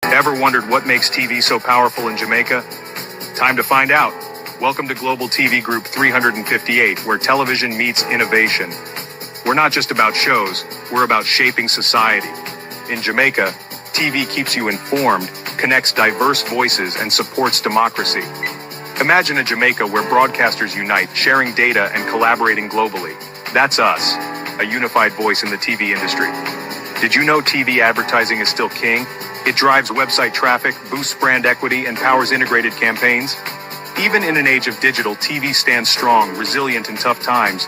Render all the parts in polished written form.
Ever wondered what makes TV so powerful in Jamaica? Time to find out. Welcome to Global TV Group 358, where television meets innovation. We're not just about shows, we're about shaping society. In Jamaica, TV keeps you informed, connects diverse voices, and supports democracy. Imagine a Jamaica where broadcasters unite, sharing data and collaborating globally. That's us, a unified voice in the TV industry. Did you know TV advertising is still king? It drives website traffic, boosts brand equity, and powers integrated campaigns. Even in an age of digital, TV stands strong, resilient in tough times.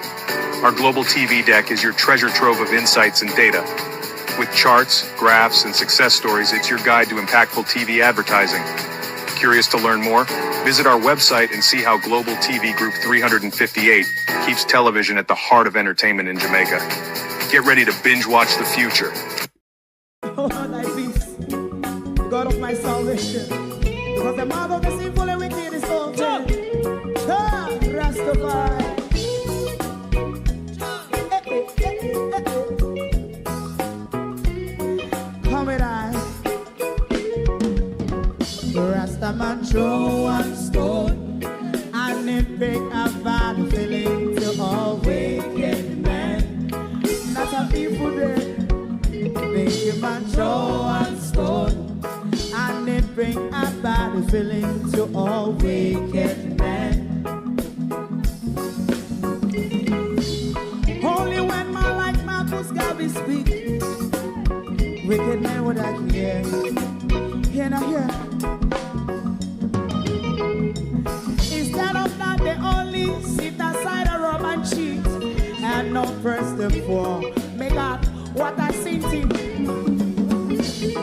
Our Global TV Deck is your treasure trove of insights and data. With charts, graphs, and success stories, it's your guide to impactful TV advertising. Curious to learn more? Visit our website and see how Global TV Group 358 keeps television at the heart of entertainment in Jamaica. Get ready to binge watch the future. Oh, thy peace, God of my salvation, because the mouth of the sinful and wicked is open. Ah, Rastafari. Come with I. Rastaman throw one stone, and it break a bad feeling to all wicked men. Not a people there. Make a man throw one stone, and it bring a bad feeling to all wicked men. Only when man like Marcus Garvey speak, wicked men would I hear. Hear now hear. Instead of that, they only sit aside and rob and cheat, and not first and four. Make up what I seen to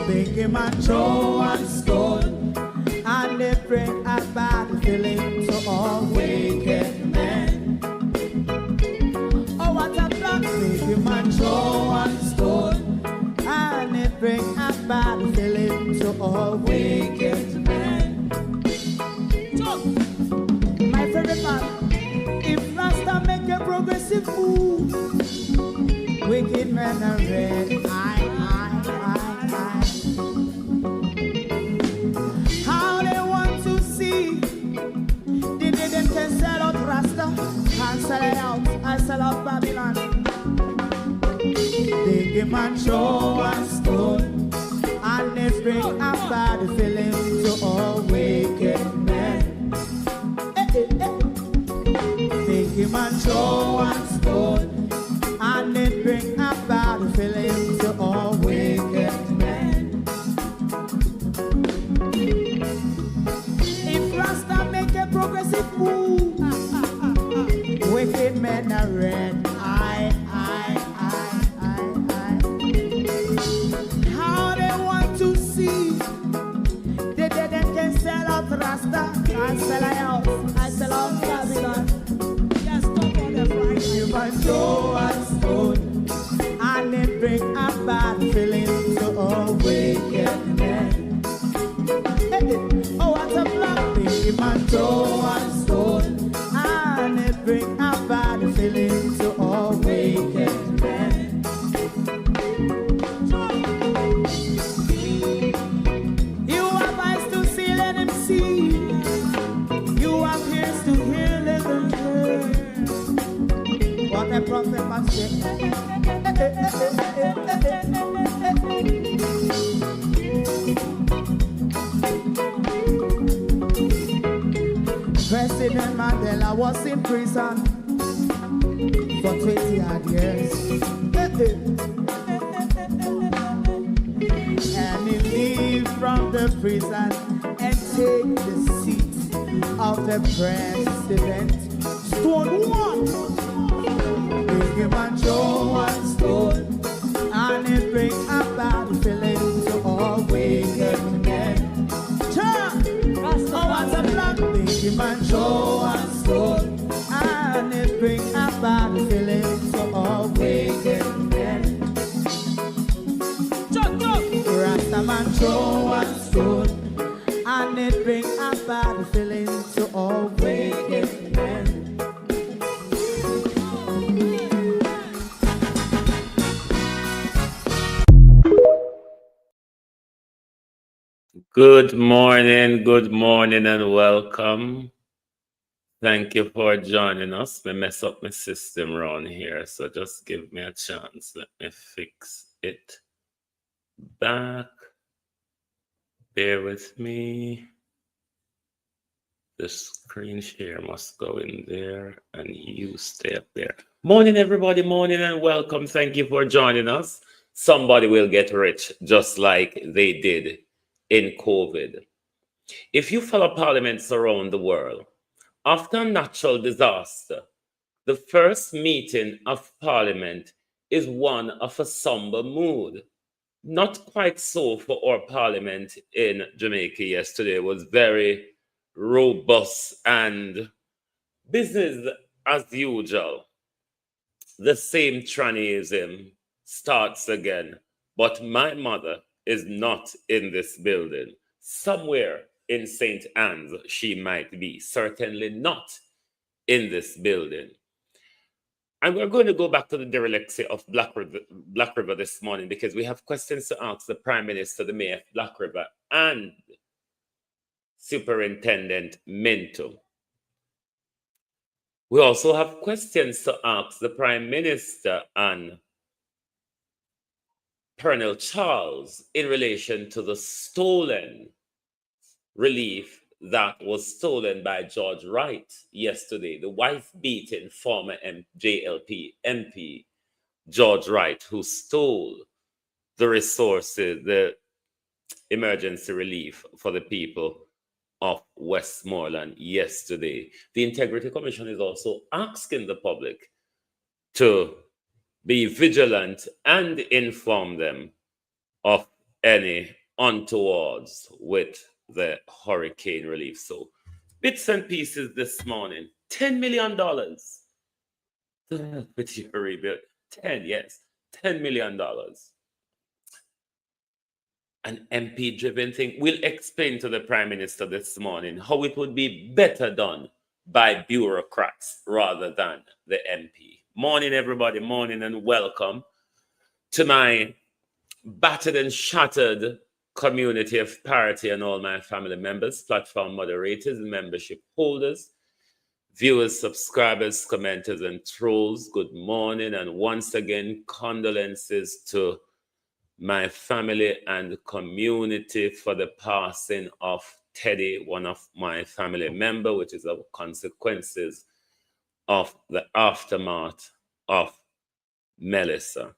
make him a throw one stone, and they bring a bad feeling to all wicked men. Oh, what a block! Make him a throw one stone, and they bring a bad feeling to all wicked men. So, my favorite part, if Rasta make a progressive move, wicked men are red, I. How they want to see, they didn't can sell out Rasta, and sell it out, I sell out Babylon. They give man throw one stone, and they bring a bad feeling to all wicked men. They give man throw one stone, and it bring a bad feeling to all wicked men. If Rasta make a progressive move, wicked men are red. I. How they want to see, they didn't can sell out Rasta, and sell out, I sell out Babylon. Just stop on the price. You might throw one stone, and it bring a bad feeling to all wicked men. Oh, what a black thing. You might throw one stone, and it bring a bad feeling to all wicked men. You have eyes to see, let him see. You have ears to hear, let them hear. What a prophet must say. President Mandela was in prison for 20 odd years. And he leave from the prison and take the seat of the president. Stone one. Big him and throw one stone, and it bring a bad feeling to all wicked men. Oh, what a block! Big him and throw one stone, and it bring a bad feeling to all wicked men. Rastaman throw one stone, and it bring a bad feeling to all wicked men. Good morning, and welcome. Thank you for joining us. Me mess up my system around here, so just give me a chance. Let me fix it back. Bear with me. The screen share must go in there, and you stay up there. Morning, everybody. Morning, and welcome. Thank you for joining us. Somebody will get rich just like they did in COVID. If you follow parliaments around the world, after a natural disaster, the first meeting of Parliament is one of a somber mood. Not quite so for our Parliament in Jamaica yesterday. It was very robust and business as usual. The same trannyism starts again. But my mother is not in this building. Somewhere in St. Anne's, she might be. Certainly not in this building. And we're going to go back to the dereliccy of Black River this morning because we have questions to ask the Prime Minister, the Mayor of Black River, and Superintendent Minto. We also have questions to ask the Prime Minister and Colonel Charles in relation to the stolen relief that was stolen by George Wright yesterday, the wife-beaten former JLP MP, George Wright, who stole the resources, the emergency relief for the people of Westmoreland yesterday. The Integrity Commission is also asking the public to be vigilant and inform them of any untowards with the hurricane relief. So, bits and pieces this morning. $10 million with your rebuild. 10, yes, $10 million. An MP driven thing. We'll explain to the Prime Minister this morning how it would be better done by bureaucrats rather than the MP. Morning, everybody. Morning, and welcome to my battered and shattered community of parity and all my family members, platform moderators, membership holders, viewers, subscribers, commenters, and trolls. Good morning, and once again, condolences to my family and community for the passing of Teddy, one of my family member, which is the consequences of the aftermath of Melissa.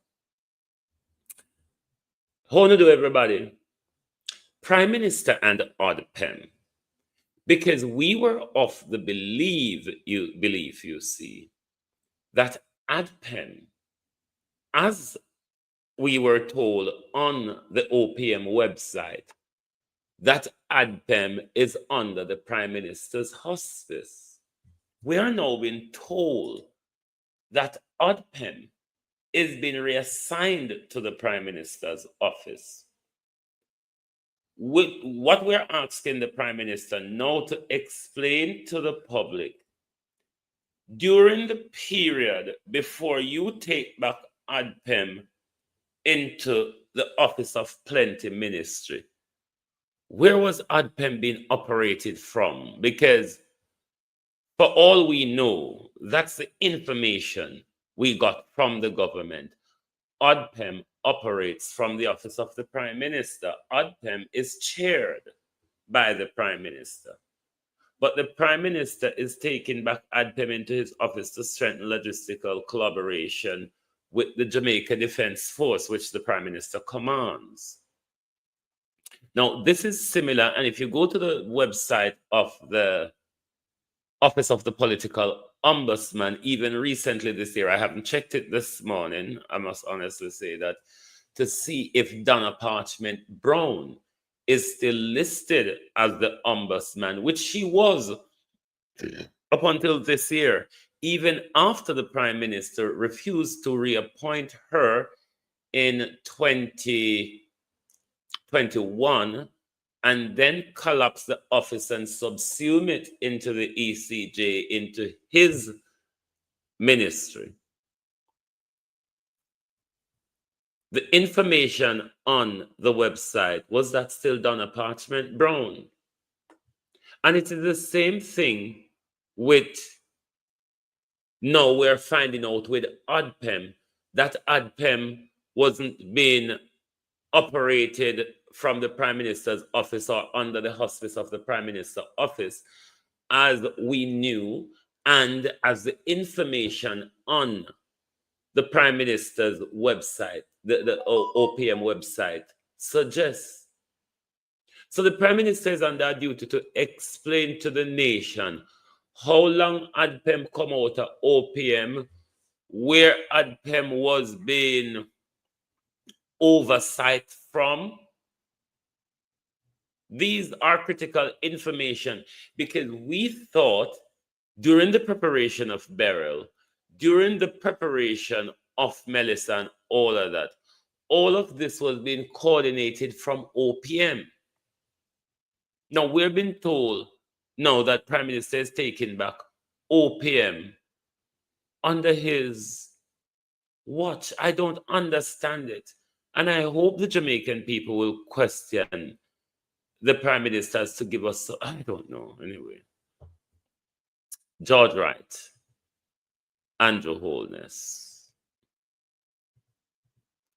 How do everybody? Prime Minister and ODPEM, because we were of the belief, you see, that ADPEM, as we were told on the OPM website, that ADPEM is under the Prime Minister's auspice. We are now being told that ODPEM is being reassigned to the Prime Minister's office. What we're asking the Prime Minister now to explain to the public, during the period before you take back ADPEM into the Office of Plenty Ministry, where was ADPEM being operated from? Because for all we know, that's the information we got from the government. ODPEM operates from the Office of the Prime Minister. ODPEM is chaired by the Prime Minister. But the Prime Minister is taking back ADPEM into his office to strengthen logistical collaboration with the Jamaica Defense Force, which the Prime Minister commands. Now, this is similar, and if you go to the website of the Office of the Political Ombudsman, even recently this year, I haven't checked it this morning, I must honestly say that, to see if Donna Parchment Brown is still listed as the Ombudsman, which she was up until this year, even after the Prime Minister refused to reappoint her in 2021 and then collapse the office and subsume it into the ECJ, into his ministry. The information on the website, was that still done a parchment brown? And it is the same thing with, now we're finding out with ADPEM, that ADPEM wasn't being operated from the Prime Minister's office or under the auspice of the Prime Minister's office, as we knew, and as the information on the Prime Minister's website, the OPM website, suggests. So the Prime Minister is under duty to explain to the nation how long ADPEM come out of OPM, where ADPEM was being oversight from. These are critical information, because we thought during the preparation of Beryl, during the preparation of Melissa and all of that, all of this was being coordinated from OPM. Now we're being told now that Prime Minister is taking back OPM under his watch. I don't understand it. And I hope the Jamaican people will question the Prime Ministers to give us, I don't know, anyway. George Wright, Andrew Holness.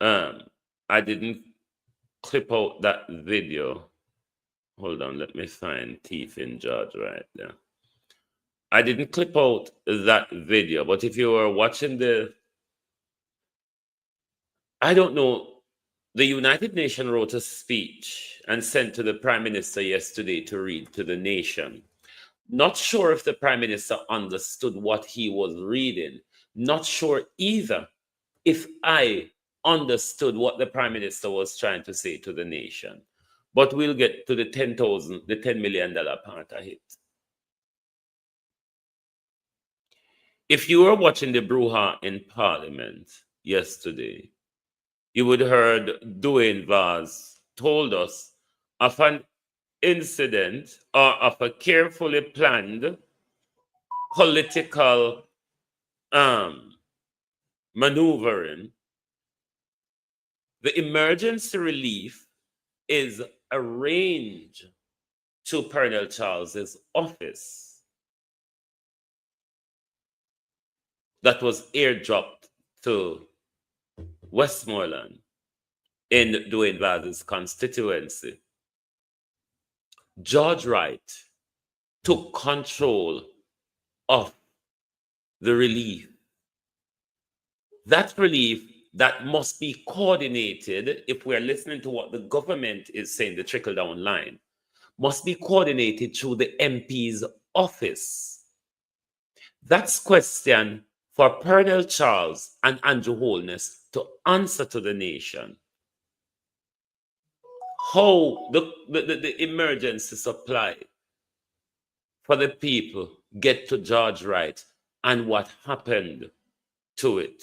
I didn't clip out that video. Hold on, let me find Teeth in George Wright there. I didn't clip out that video, but if you were watching I don't know, the United Nations wrote a speech and sent to the Prime Minister yesterday to read to the nation. Not sure if the Prime Minister understood what he was reading. Not sure either if I understood what the Prime Minister was trying to say to the nation. But we'll get to the $10 million part of it. If you were watching the brouhaha in Parliament yesterday, you would have heard Dwayne Vaz told us of an incident or of a carefully planned political maneuvering. The emergency relief is arranged to Pernell Charles's office that was airdropped to Westmoreland in Dwayne Vaz's constituency. George Wright took control of the relief. That relief that must be coordinated, if we're listening to what the government is saying, the trickle-down line, must be coordinated through the MP's office. That's question for Pernell Charles and Andrew Holness to answer to the nation. How the emergency supply for the people get to George Wright and what happened to it.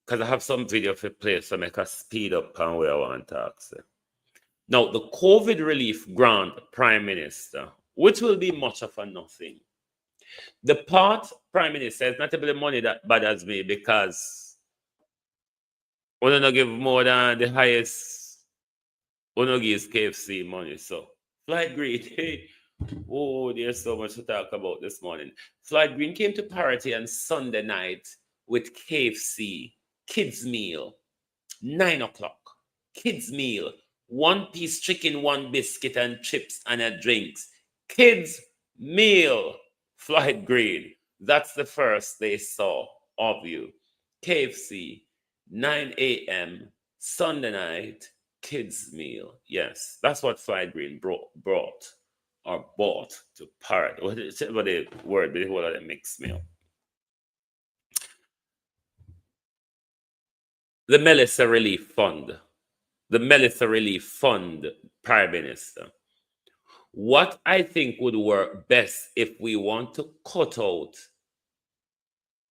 Because I have some video for play, so make us speed up on where I want to ask it. Now, the COVID relief grant Prime Minister, which will be much of a nothing. The part Prime Minister is not the money that bothers me, because we don't give more than the highest, we don't give KFC money. So, Flight Green, hey, oh, there's so much to talk about this morning. Flight Green came to party on Sunday night with KFC, kids meal, 9 o'clock, kids meal, 1 piece chicken, 1 biscuit and chips and a drinks. Kids meal, Flight Green. That's the first they saw of you. KFC, 9 a.m., Sunday night, kids meal. Yes, that's what Flight Green brought or bought to party. Whatever the word, the whole of the mixed meal. The Melissa Relief Fund. The Melissa Relief Fund, Prime Minister. What I think would work best if we want to cut out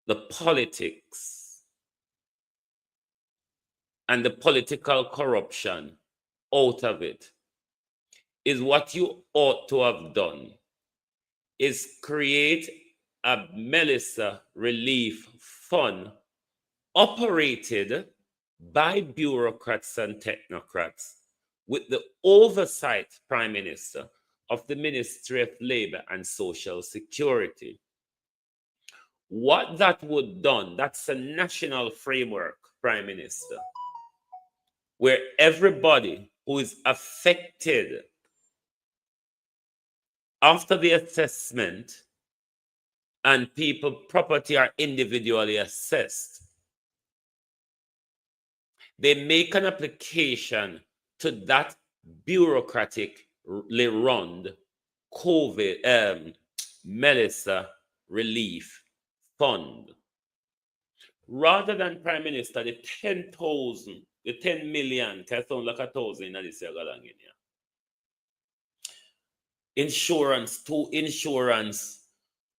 the politics and the political corruption out of it is what you ought to have done is create a Melissa Relief Fund operated by bureaucrats and technocrats with the oversight, Prime Minister, of the Ministry of Labor and Social Security. What that would done, that's a national framework, Prime Minister, where everybody who is affected after the assessment and people property are individually assessed, they make an application to that bureaucratically run COVID Melissa Relief Fund. Rather than, Prime Minister, the 10,000, the 10 million, can sound like 1,000 in this year. Insurance, to insurance,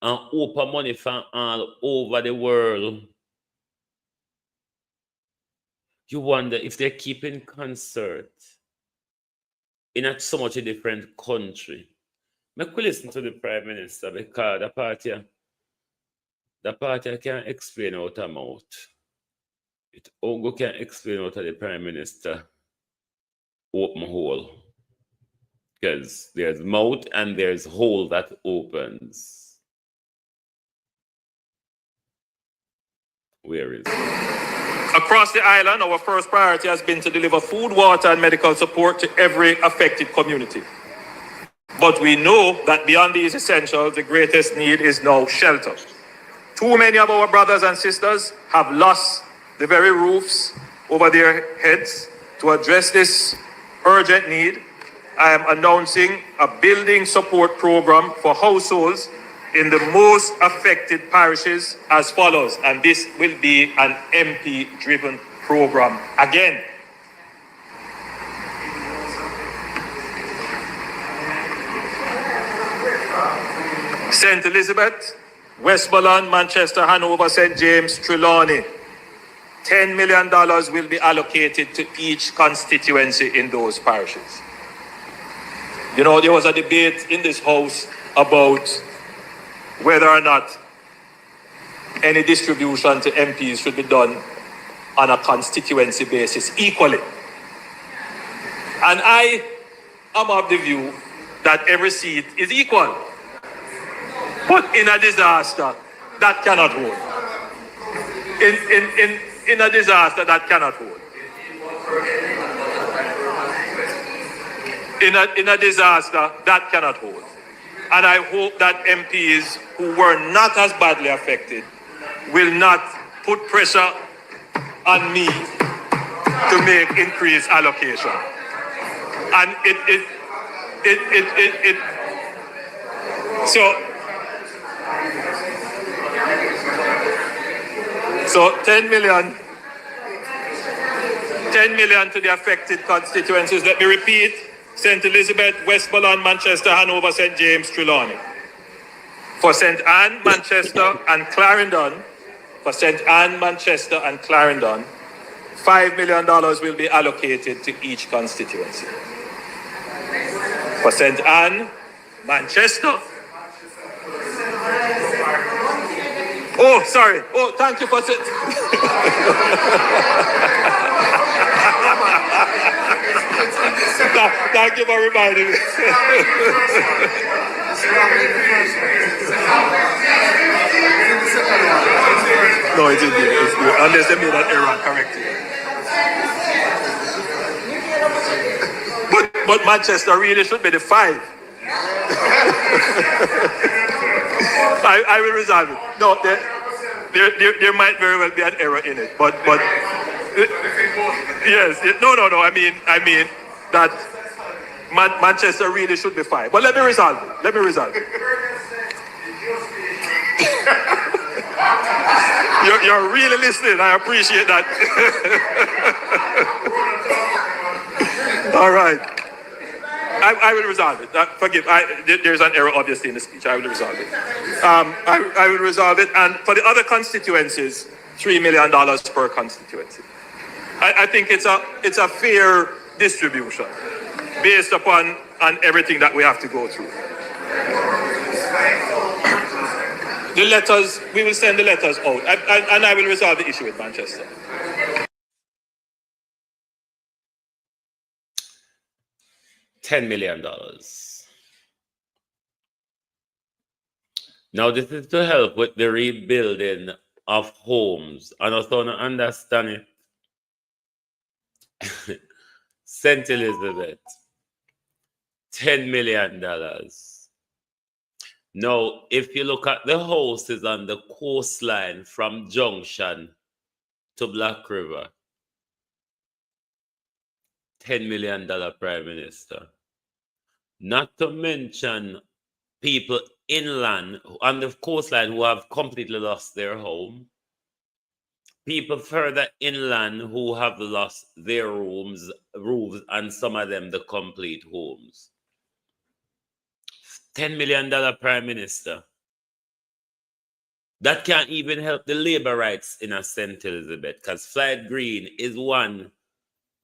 and open money from all over the world. You wonder if they're keeping concert in so much a different country. I could listen to the Prime Minister because the party can't explain out a mouth. It only can explain out of the Prime Minister open hole. Because there's mouth and there's hole that opens. Where is it? Across the island, our first priority has been to deliver food, water, and medical support to every affected community. But we know that beyond these essentials, the greatest need is now shelter. Too many of our brothers and sisters have lost the very roofs over their heads. To address this urgent need, I am announcing a building support program for households in the most affected parishes as follows, and this will be an MP-driven program again. St. Elizabeth, Westmoreland, Manchester, Hanover, St. James, Trelawney. $10 million will be allocated to each constituency in those parishes. You know, there was a debate in this house about whether or not any distribution to MPs should be done on a constituency basis equally. And I am of the view that every seat is equal. But in a disaster, that cannot hold. In a disaster, that cannot hold. In a disaster, that cannot hold. And I hope that MPs who were not as badly affected will not put pressure on me to make increased allocation. And so 10 million to the affected constituencies. Let me repeat: St. Elizabeth, Westmoreland, Manchester, Hanover, St. James, Trelawney. For St. Anne, Manchester, and Clarendon, for St. Anne, Manchester, and Clarendon, $5 million will be allocated to each constituency. For St. Anne, Manchester. Oh, sorry. Oh, thank you for it. Thank you for reminding me. No, it didn't. Unless they made an error correctly. But Manchester really should be the 5. I will resolve it. No, there might very well be an error in it, but yes, no. I mean that Manchester really should be 5. But let me resolve it. You're really listening. I appreciate that. All right. I will resolve it. Forgive. There's an error, obviously, in the speech. I will resolve it. I will resolve it. And for the other constituencies, $3 million per constituency. I think it's a fair distribution based upon everything that we have to go through. The letters, we will send the letters out, and I will resolve the issue with Manchester. $10 million. Now, this is to help with the rebuilding of homes. And also to understand it. St. Elizabeth, $10 million. Now, if you look at the houses on the coastline from Junction to Black River, $10 million Prime Minister. Not to mention people inland on the coastline who have completely lost their home. People further inland who have lost their roofs, and some of them the complete homes. $10 million Prime Minister. That can't even help the labor rights in a St. Elizabeth, because Floyd Green is one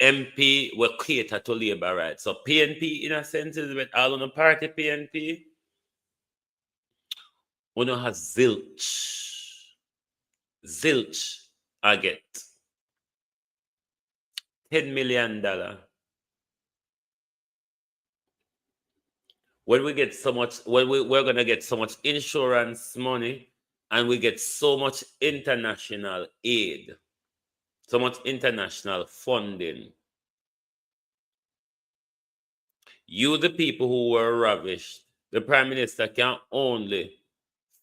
MP will cater to labor rights. So PNP in a St. Elizabeth, all on the party PNP, we don't have zilch. Zilch, I get. $10 million. When we get so much, we're gonna get so much insurance money, and we get so much international aid, so much international funding. You, the people who were ravished, the Prime Minister can only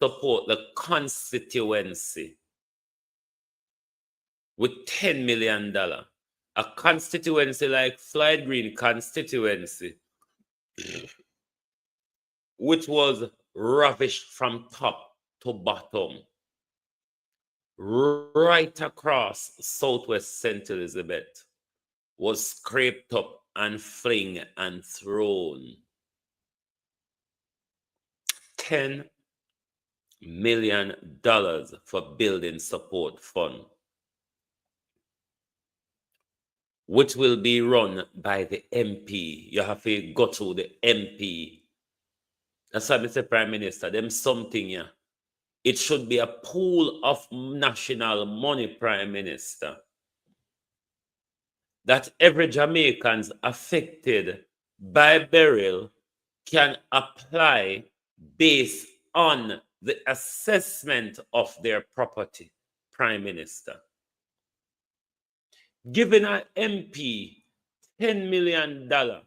support the constituency with $10 million. A constituency like Floyd Green constituency, which was ravished from top to bottom, right across Southwest St. Elizabeth, was scraped up and fling and thrown. $10 million for building support fund, which will be run by the MP. You have to go through the MP. That's why Mr. Prime Minister, them something here. It should be a pool of national money, Prime Minister, that every Jamaicans affected by burial can apply based on the assessment of their property, Prime Minister. Giving an MP $10 million, an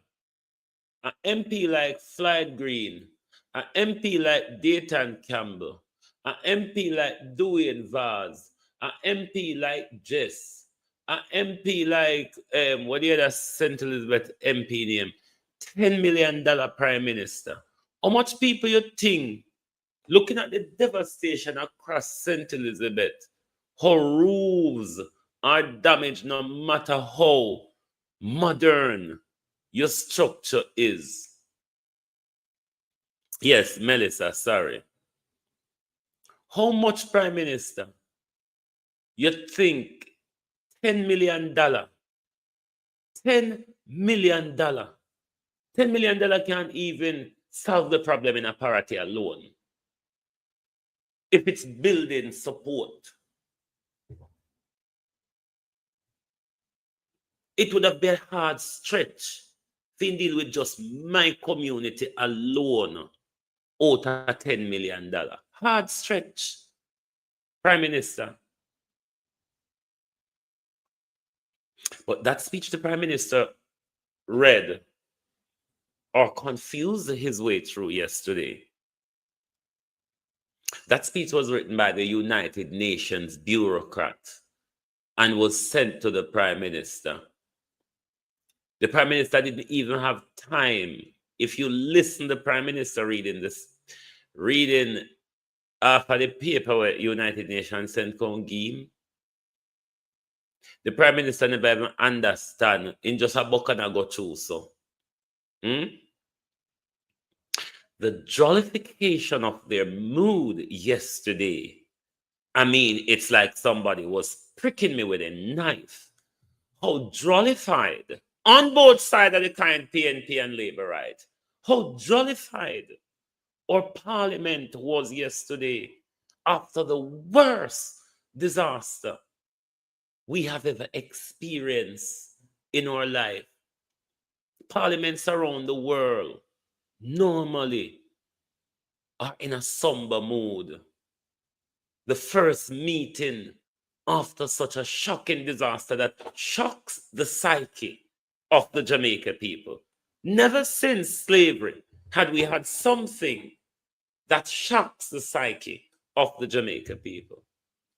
MP like Floyd Green, an MP like Dayton Campbell, an MP like Dwayne Vaz, an MP like Jess, an MP like, what the other St. Elizabeth MP name? $10 million Prime Minister. How much people you think, looking at the devastation across St. Elizabeth, how roofs are damaged no matter how modern your structure is. Yes, Melissa, sorry. How much, Prime Minister, you think $10 million? $10 million. $10 million can't even solve the problem in a parity alone. If it's building support, it would have been a hard stretch to deal with just my community alone out of $10 million. Hard stretch, Prime Minister. But that speech the Prime Minister read or confused his way through yesterday. That speech was written by the United Nations bureaucrat and was sent to the Prime Minister. The Prime Minister didn't even have time. If you listen to the Prime Minister reading after the paper where United Nations sent Kongim, the Prime Minister never even understand in just a book and I go through so. The jollification of their mood yesterday, I mean, it's like somebody was pricking me with a knife. How jollified on both sides of the kind PNP and Labour, right? How jollified our parliament was yesterday. after the worst disaster we have ever experienced in our life. Parliaments around the world normally are in a somber mood. The first meeting after such a shocking disaster that shocks the psyche of the Jamaica people. Never since slavery had we had something that shocks the psyche of the Jamaica people.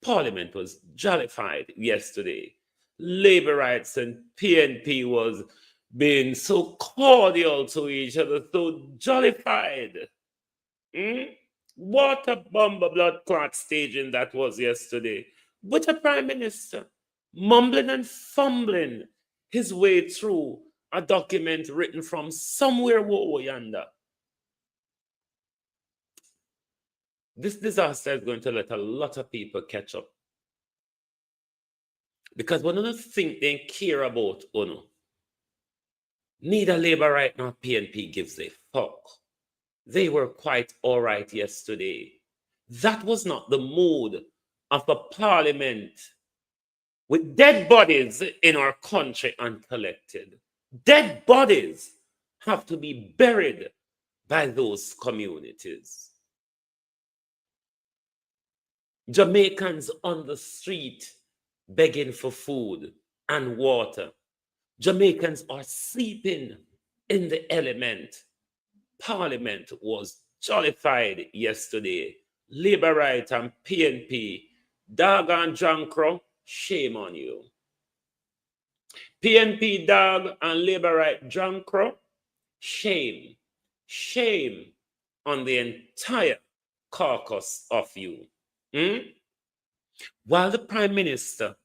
Parliament was jollified yesterday. Labor rights and PNP was being so cordial to each other, so jollified. What a bomber blood clot staging that was yesterday. With a prime minister mumbling and fumbling his way through a document written from somewhere over yonder. This disaster is going to let a lot of people catch up. Because one of the things they care about, neither Labour right nor PNP gives a fuck. They were quite all right yesterday. That was not the mood of a parliament with dead bodies in our country uncollected. Dead bodies have to be buried by those communities. Jamaicans on the street begging for food and water. Jamaicans are sleeping in the element. Parliament was jollified yesterday. Labour Right and PNP, Dog and Jankro, shame on you. PNP Dog and Labour Right Jankro, shame. Shame on the entire caucus of you. While the Prime Minister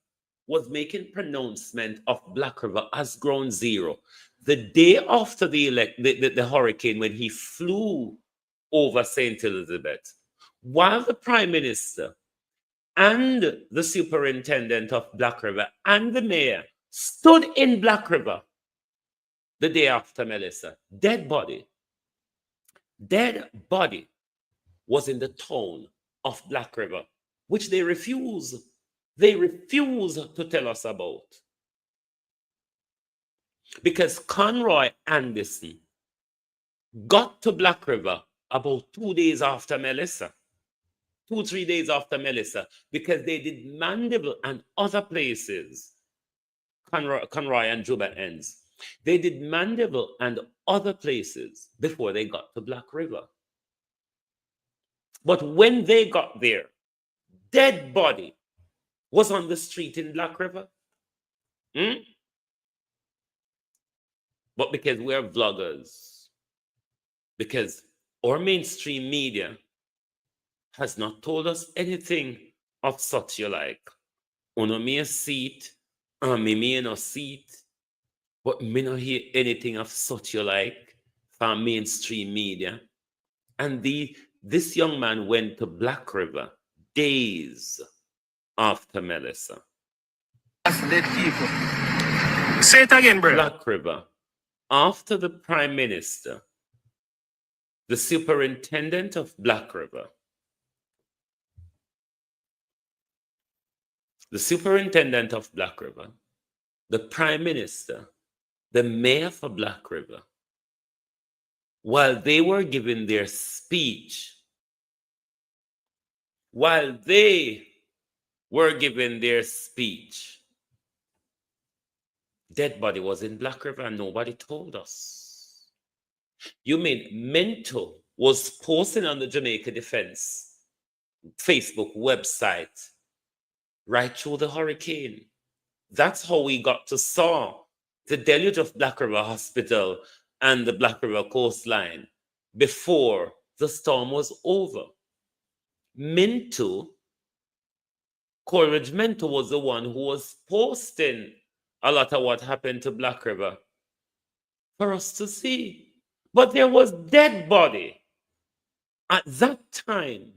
was making pronouncement of Black River as ground zero, the day after the hurricane, when he flew over St. Elizabeth, while the Prime Minister and the superintendent of Black River and the mayor stood in Black River the day after Melissa, dead body was in the town of Black River, which they refuse to tell us about. Because Conroy Anderson got to Black River about 2 days after Melissa. 2-3 days after Melissa, because they did Mandeville and other places, Conroy and Juba ends. They did Mandeville and other places before they got to Black River. But when they got there, dead body was on the street in Black River. But because we're vloggers, because our mainstream media has not told us anything of such you like. Uno me a seat, and me no seat, but me no hear anything of such you like from mainstream media. And this young man went to Black River days after Melissa. Dead people. Say it again, bro. Black River, after the Prime Minister, the superintendent of Black River, the superintendent of Black River, the Prime Minister, the mayor for Black River, while they were giving their speech, dead body was in Black River and nobody told us. You mean Mento was posting on the Jamaica Defense Facebook website right through the hurricane? That's how we got to saw the deluge of Black River Hospital and the Black River coastline before the storm was over. Coleridge Minto was the one who was posting a lot of what happened to Black River for us to see. But there was dead body at that time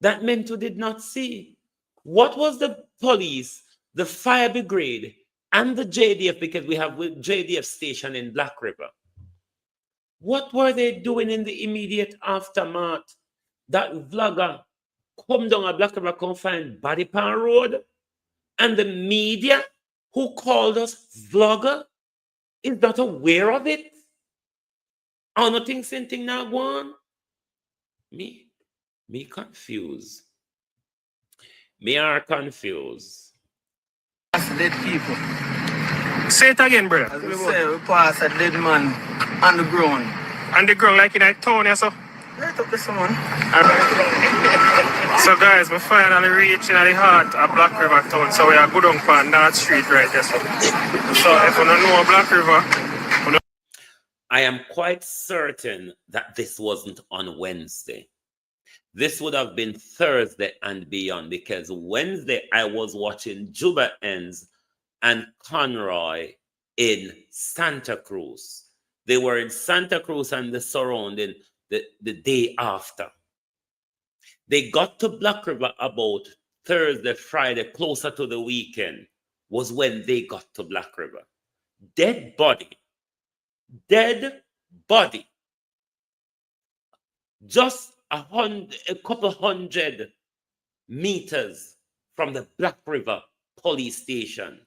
that Minto did not see. What was the police, the fire brigade, and the JDF, because we have JDF station in Black River, what were they doing in the immediate aftermath? That vlogger come down a Black River, come find body pan road, and the media who called us vlogger is not aware of it. I don't think same thing now go on. Me confused. Me are confused. Pass dead people. Say it again, brother. As we say, we pass a dead man on the ground. On the ground, like in a town, yeah, so. Right up to someone. So guys, we finally reaching at the heart of Black River town. So we are good on North Street right there. So if you don't know Black River, I am quite certain that this wasn't on Wednesday. This would have been Thursday and beyond, because Wednesday I was watching Juba Ends and Conroy in Santa Cruz. They were in Santa Cruz and the surrounding the day after. They got to Black River about Thursday, Friday, closer to the weekend, was when they got to Black River. Dead body. Just a couple hundred meters from the Black River police station.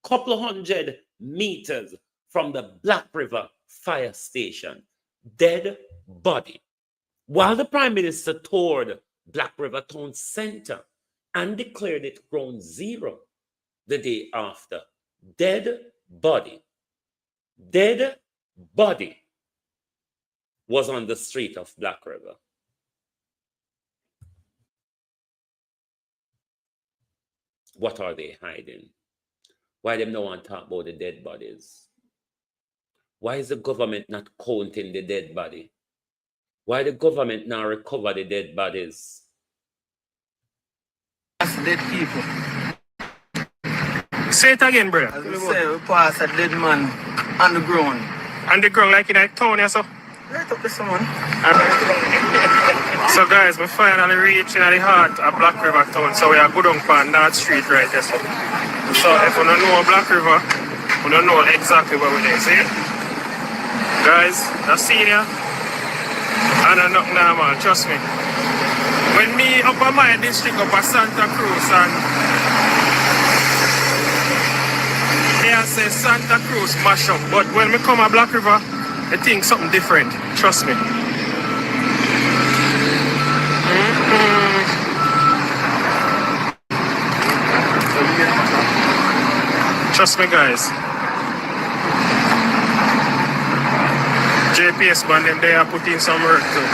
Couple hundred meters from the Black River fire station. Dead body. While the Prime Minister toured Black River Town Center and declared it ground zero the day after. Dead body was on the street of Black River. What are they hiding? Why them no one talk about the dead bodies? Why is the government not counting the dead body? Why the government now recover the dead bodies? Pass dead people. say it again, brother. As we say, we pass a dead man on the ground. On the ground, like in a town, yeah, so. Right up to someone. So guys, we finally reaching at the heart of Black River town. So we are good on North Street right there. So if you don't know Black River, you don't know exactly where we're there. See? Guys, that's senior. And I'm not normal, trust me. When me up on my district up at Santa Cruz and they say Santa Cruz mash up, but when we come at Black River, I think something different. Trust me. Trust me, guys. JPS band them they are putting some work too.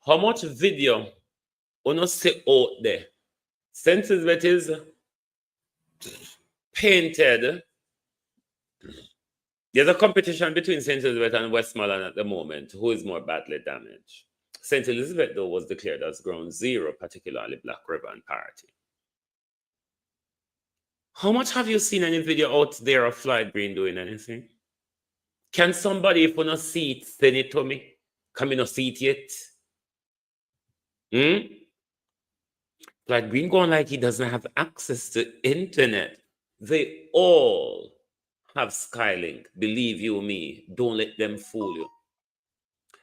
How much video on say out there? Census that is painted. There's a competition between St. Elizabeth and Westmoreland at the moment. Who is more badly damaged? St. Elizabeth, though, was declared as ground zero, particularly Black River and Parity. How much have you seen any video out there of Floyd Green doing anything? Can somebody, if you not see it, send it to me? Can we not see it yet? Floyd Green going like he doesn't have access to internet. They all have Skylink. Believe you me, don't let them fool you.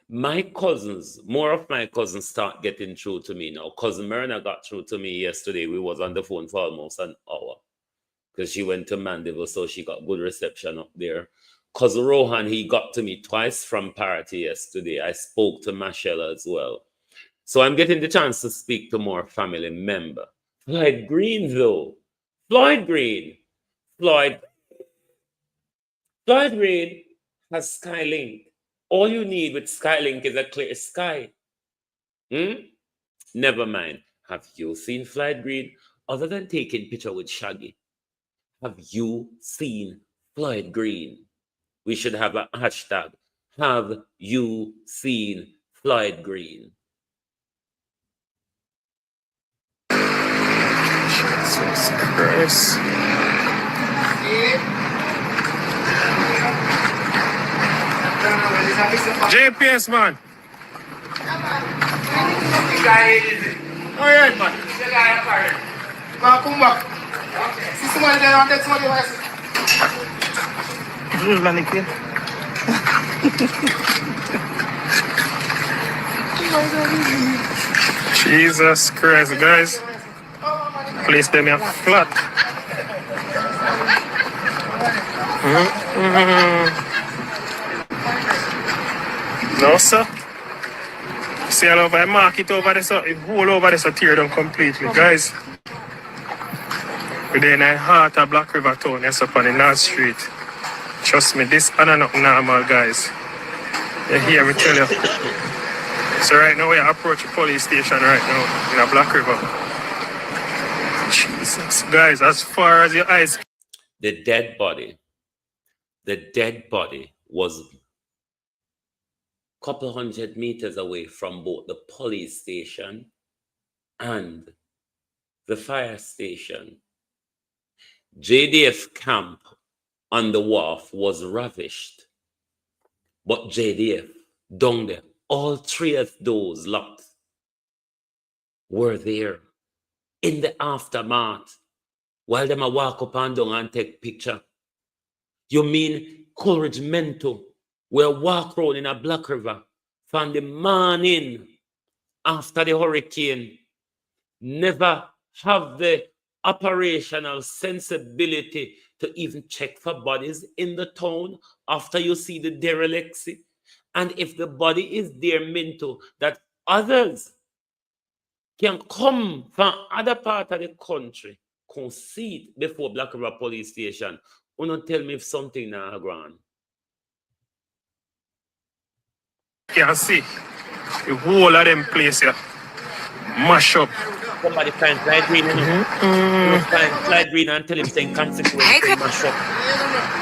My cousins, more of my cousins start getting through to me now. Cousin Myrna got through to me yesterday. We was on the phone for almost an hour because she went to Mandeville, so she got good reception up there. Cousin Rohan, he got to me twice from Parity yesterday. I spoke to Michelle as well. So I'm getting the chance to speak to more family member. Floyd Green, though. Floyd Green has Skylink. All you need with Skylink is a clear sky. Never mind. Have you seen Floyd Green? Other than taking picture with Shaggy, have you seen Floyd Green? We should have a hashtag. Have you seen Floyd Green? Jesus Christ. JPS man. Alright, man. Come back. See somebody there and take somebody else. Jesus Christ, guys. Place them here flat. No, sir. See all over, I mark it over there, so it whole over there, so tear down completely, guys. We're in the heart of Black River Town, yes, up on the North Street. Trust me, this is not normal, guys. You hear me tell you. So right now, we approach the police station right now in a Black River. Jesus, guys, as far as your eyes. The dead body was a couple 100 meters away from both the police station and the fire station. JDF camp on the wharf was ravished, but JDF down there, all three of those lots were there in the aftermath while them a walk up and down and take picture. You mean Coleridge Mento will walk around in a Black River from the morning after the hurricane, never have the operational sensibility to even check for bodies in the town after you see the derelicts? And if the body is there, Minto, that others can come from other part of the country, come see it before Black River Police Station. Or not tell me if something now gone. You can see the whole of them place here mash up. Somebody find Clyde Green, you know? Find Clyde Green and tell him saying consequence to mash up.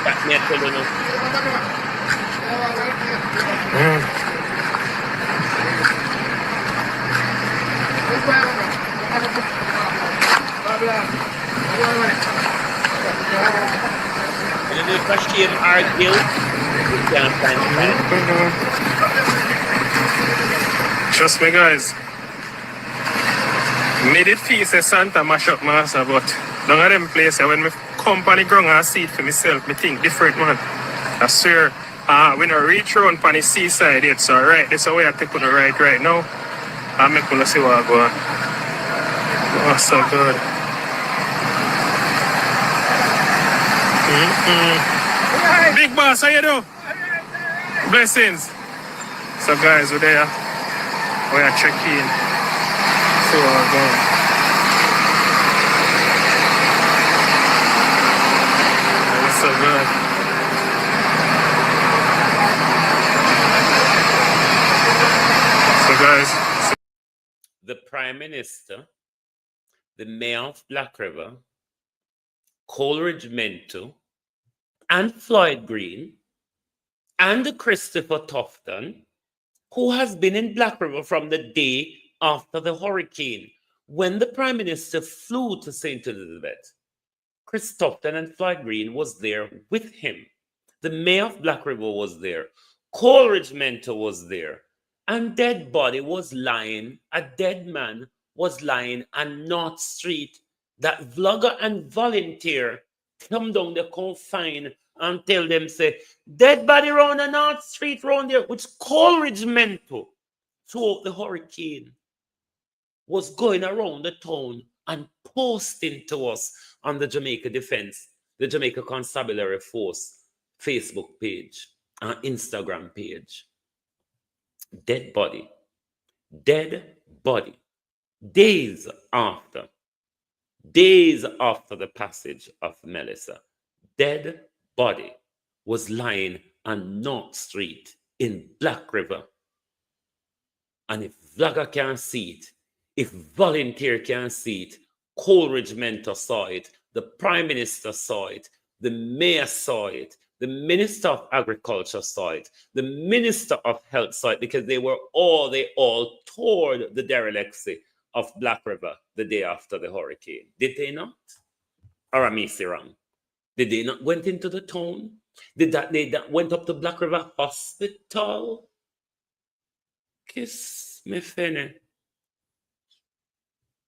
That me tell you now. And if you shame our guilt, you can't find Clyde. Trust me, guys. Made it feel say Santa mash up master, but down at them place when me come on the ground and see it for myself, me think different, man. I swear, when I reach around on the seaside, it's alright. That's the way I take on the right now. I'm going to see what I go on. Oh, so good. Big boss, how you do? Blessings. So guys, we're there. We are checking. See what we're going. It's so good. So guys. The Prime Minister, the Mayor of Black River, Coleridge Mento, and Floyd Green, and Christopher Tufton, who has been in Black River from the day after the hurricane. When the Prime Minister flew to St. Elizabeth, Chris Tufton and Floyd Green was there with him. The Mayor of Black River was there. Coleridge Mento was there. And dead body was lying, a dead man was lying on North Street. That vlogger and volunteer come down the confine and tell them, say, dead body round the North Street round there, which Coleridge Mento throughout the hurricane was going around the town and posting to us on the Jamaica Defense, the Jamaica Constabulary Force Facebook page and Instagram page. Dead body. Days after the passage of Melissa, dead body was lying on North Street in Black River. And if vlogger can see it, if volunteer can see it, Coleridge Mento saw it, the Prime Minister saw it, the Mayor saw it, the Minister of Agriculture saw it, the Minister of Health saw it, because they all toured the derelicts of Black River the day after the hurricane. Did they not? Or am I wrong? Did they not went into the town? They went up to Black River Hospital? Kiss me finny.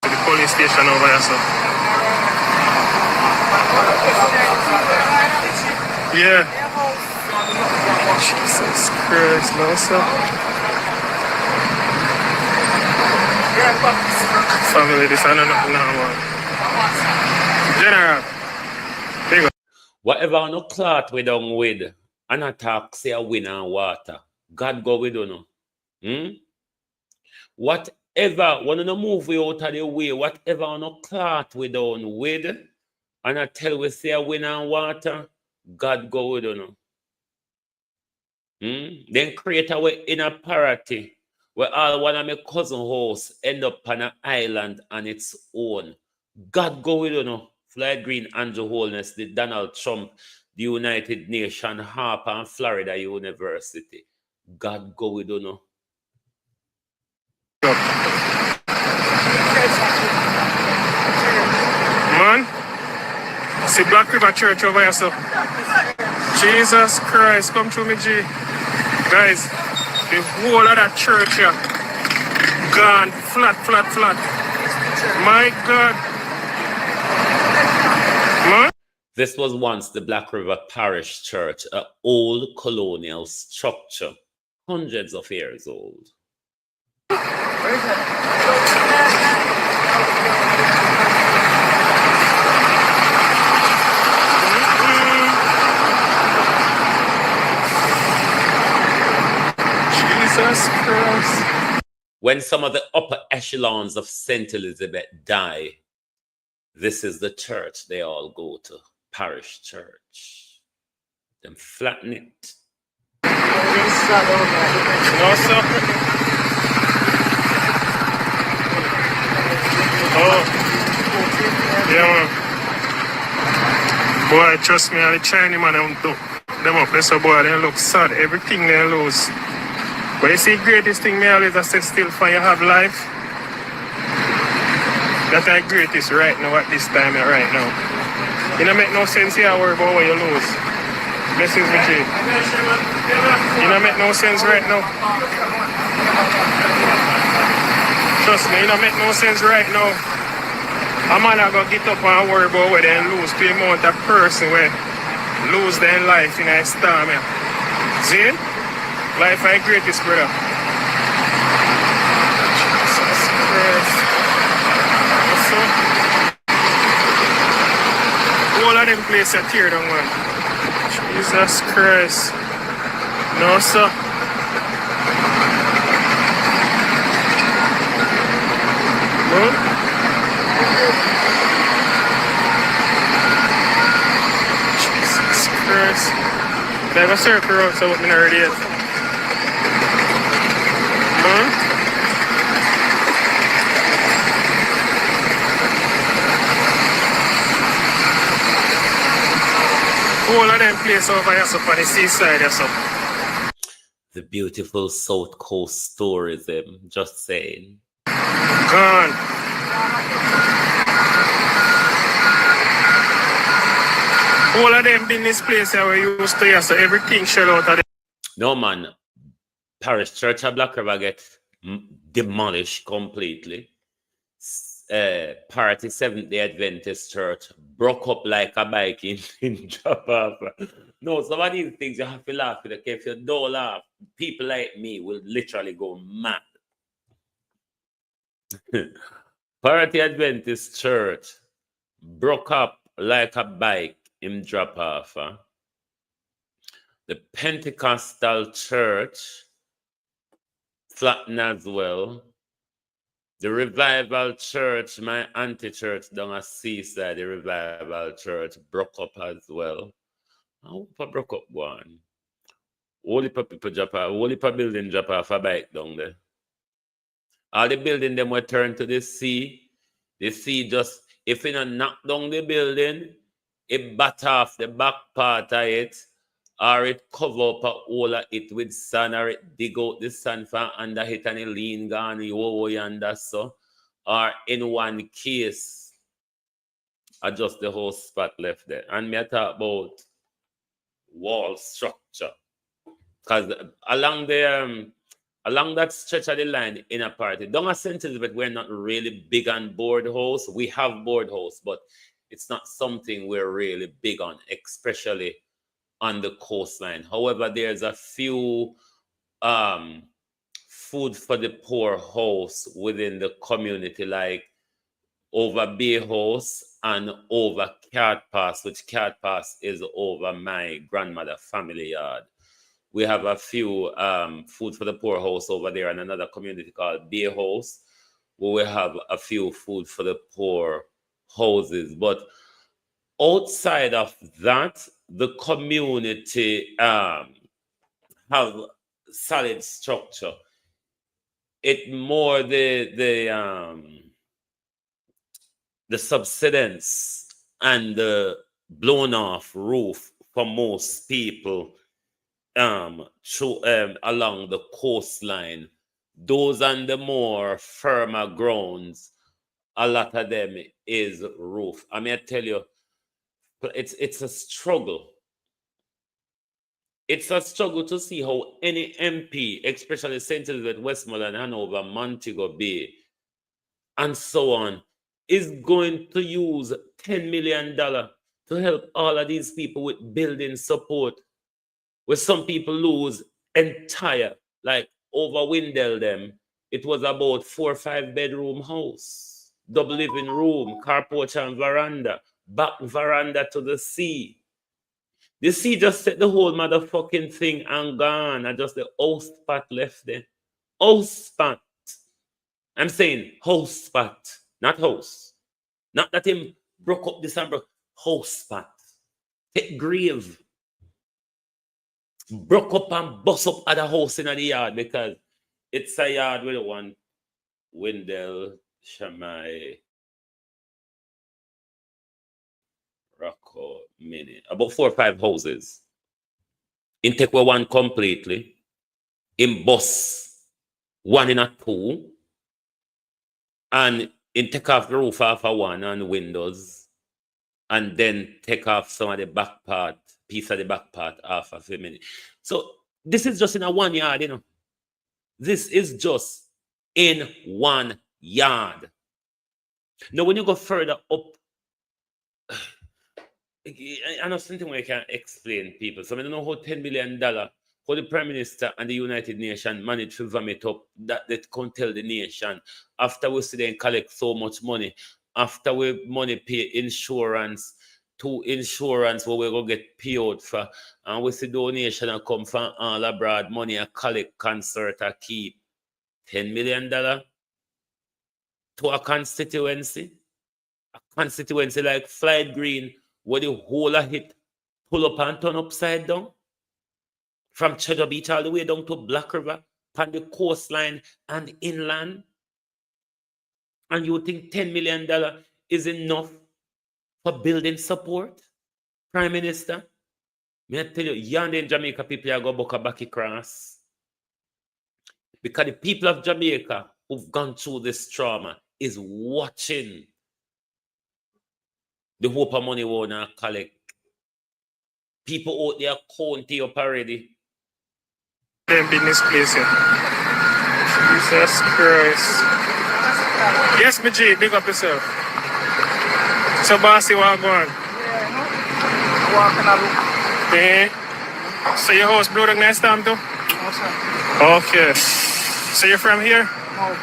The police station over here, sir. Yeah. Jesus Christ, no, sir. Family, this I don't know, man. General. Big up. Whatever no clot we done with, and attack say a win and water. God go with you no. Whatever, when you move we out of the way, whatever no clot we done with, and I tell we say a win and water, God go with you no. Then create a way in a parity where all one of my cousin house end up on an island on its own. God go with you know. Floyd Green, Andrew Holness, the Donald Trump, the United Nations, Harper and Florida University. God go with you know. Man, see Black River Church over here, so. Jesus Christ, come through me, G. Guys, the whole of that church here, gone, flat. My God. Man? This was once the Black River Parish Church, an old colonial structure, hundreds of years old. Jesus Christ. When some of the upper echelons of St. Elizabeth die, this is the church they all go to, parish church. Them flatten it. No, sir. Oh. Yeah, man. Boy, trust me, all the Chinese man, them up there, so boy, they look sad. Everything they lose. But you see, greatest thing me always I say still for you have life. That's the greatest right now at this time right now. It don't make no sense here worry about what you lose. Blessings with you. It don't make no sense right now. Trust me, it don't make no sense right now. A man not gonna get up and worry about where they lose to the amount of person where lose their life in a storm. See? Life is greatest, brother. Jesus Christ. So, all of them places are tear down, man. Jesus Christ. No, sir. No? Jesus Christ. They have a circle around, so what me not ready yet. All of them places over here, so on the seaside, so. The beautiful South Coast tourism, just saying. Gone. All of them in this place where we used to hear, so everything shell out of them. No, man. Parish Church of Black River get demolished completely. Party Seventh-day Adventist Church broke up like a bike in Japan. No, some of these things you have to laugh with. Okay? If you don't laugh, people like me will literally go mad. Party Adventist Church broke up like a bike in drop off. The Pentecostal Church flattened as well. The Revival Church, my anti-church down at Seaside, the Revival Church broke up as well. I hope I broke up one. Only people drop off, only building drop off a bike down there. All the building them were turned to the sea. The sea just, if you don't knock down the building, it bat off the back part of it, or it cover up a hole of it with sand, or it dig out the sand from under it and it lean gone yonder so. Or in one case, I just the whole spot left there. And me I talk about wall structure. Because along that stretch of the line in a party, down at St. Elizabeth, we're not really big on board house. We have board house, but it's not something we're really big on, especially on the coastline. However, there's a few food for the poor house within the community, like over Bay House and over Cat Pass, which Cat Pass is over my grandmother family yard. We have a few food for the poor house over there in another community called Bay House, where we have a few food for the poor houses. But outside of that, the community have solid structure. It more the subsidence and the blown off roof for most people through along the coastline. Those on the more firmer grounds, a lot of them is roof. I mean, I tell you, it's a struggle. It's a struggle to see how any MP, especially St. Elizabeth, Westmoreland, Hanover, Montego Bay, and so on, is going to use $10 million to help all of these people with building support, where some people lose entire, like over Windell them, it was about 4 or 5 bedroom house, double living room, carport and veranda, back veranda to the sea. The sea just set the whole motherfucking thing and gone, and just the house spot left there. House spot. I'm saying house spot, not house. Not that him broke up this and broke. House spot. Take grave. Broke up and bust up other house in the yard, because it's a yard with one Wendell, Shamai, Rocco, Mini. About 4 or 5 houses. In take away one completely. In bus one in a 2. And in take off the roof off of one and windows. And then take off some of the back part, piece of the back part off of a minute. So this is just in a 1 yard, you know. This is just in 1 yard. Now, when you go further up, I know something where I can explain people. So I don't know how $10 million for the Prime Minister and the United Nations managed to vomit up that they can't tell the nation. After we see them collect so much money, after we money pay insurance to insurance where we go get paid for, and we see donation and come from all abroad, money a collect, concert a keep. $10 million to a constituency like Floyd Green, where the whole of it pull up and turn upside down. From Cheddar Beach all the way down to Black River, on the coastline and inland. And you think $10 million is enough for building support? Prime Minister? May I tell you, yonder in Jamaica, people are going to book a backy cross. Because the people of Jamaica who've gone through this trauma is watching the hope of money won't collect. People out there counting up already. Them business place here. Jesus Christ. Yes, my G, big up yourself. So, bossy, what going? Yeah, walking out. Yeah. So, your house blew the next time too? No, sir. Okay. So, you're from here? No.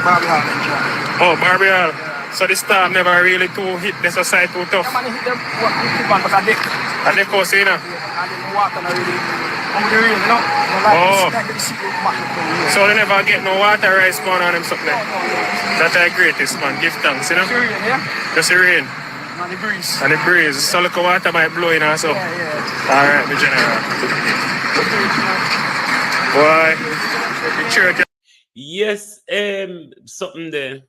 Barbie Hall in John. Oh, Barbie Hall. So, the storm never really too hit the society too tough? Yeah, man, hit them. Keep on, because they. And they coast, you know? Yeah, and then water not really. Over the rain, you know? Oh. Like the sea back here. So, they never get no water rice going on them something? No. That's the greatest, man. Give thanks, you know? Just the rain, yeah? Just the rain. And the breeze. And the breeze. So, look, water might blow in also. Yeah. All right, the general. Boy, the church. Yes, something there.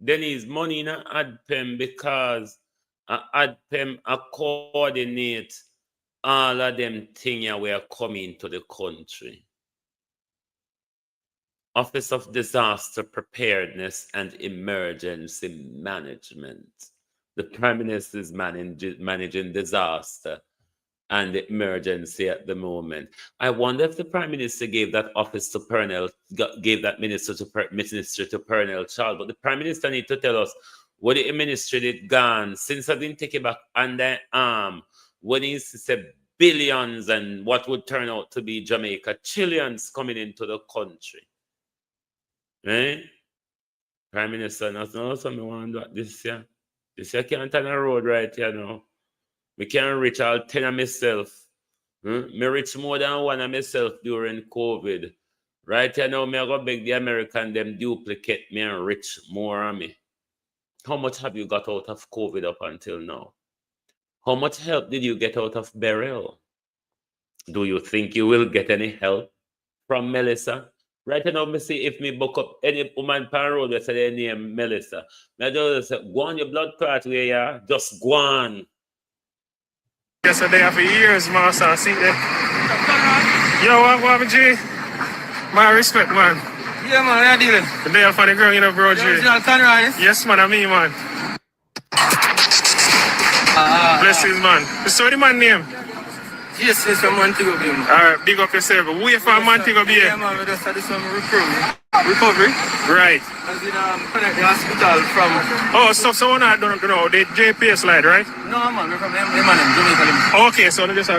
Denise, money in a ADPEM, because ADPEM coordinate all of them things we are coming to the country. Office of Disaster Preparedness and Emergency Management. The Prime Minister is managing disaster and emergency at the moment. I wonder if the Prime Minister gave that office to Pernell, gave that ministry to Pernell Charles. But the Prime Minister need to tell us what the ministry did gone since I didn't take it back under arm. When he said billions and what would turn out to be Jamaica, trillions coming into the country. Eh? Prime Minister, that's not something I want to do this year. This year can't turn a road right here now. We can't reach all 10 of myself. Me reach more than one of myself during COVID. Right here now, me I go beg the American them duplicate me and reach more of me. How much have you got out of COVID up until now? How much help did you get out of Beryl? Do you think you will get any help from Melissa? Right now, me see if me book up any woman pan road that say their name Melissa. Me just say, go on your blood clot where you are. Just go on. Yesterday for years, master. I see that. Yo, what happened, G? My respect, man. Yeah, man, how you dealing? The day for the girl, you know, bro, G. Original Conroy? Yes, man, I mean, man. Blessings, man. So, the man name? Yes, it's from Montego Bay, man. Alright, big up yourself. Wait for Montego Bay. Yeah, man, we just had this one recovery. Right. As in, connect the hospital from... Oh, so I don't know, the JPS slide, right? No, man, we're from Eminem, Jamaica. Okay, so they just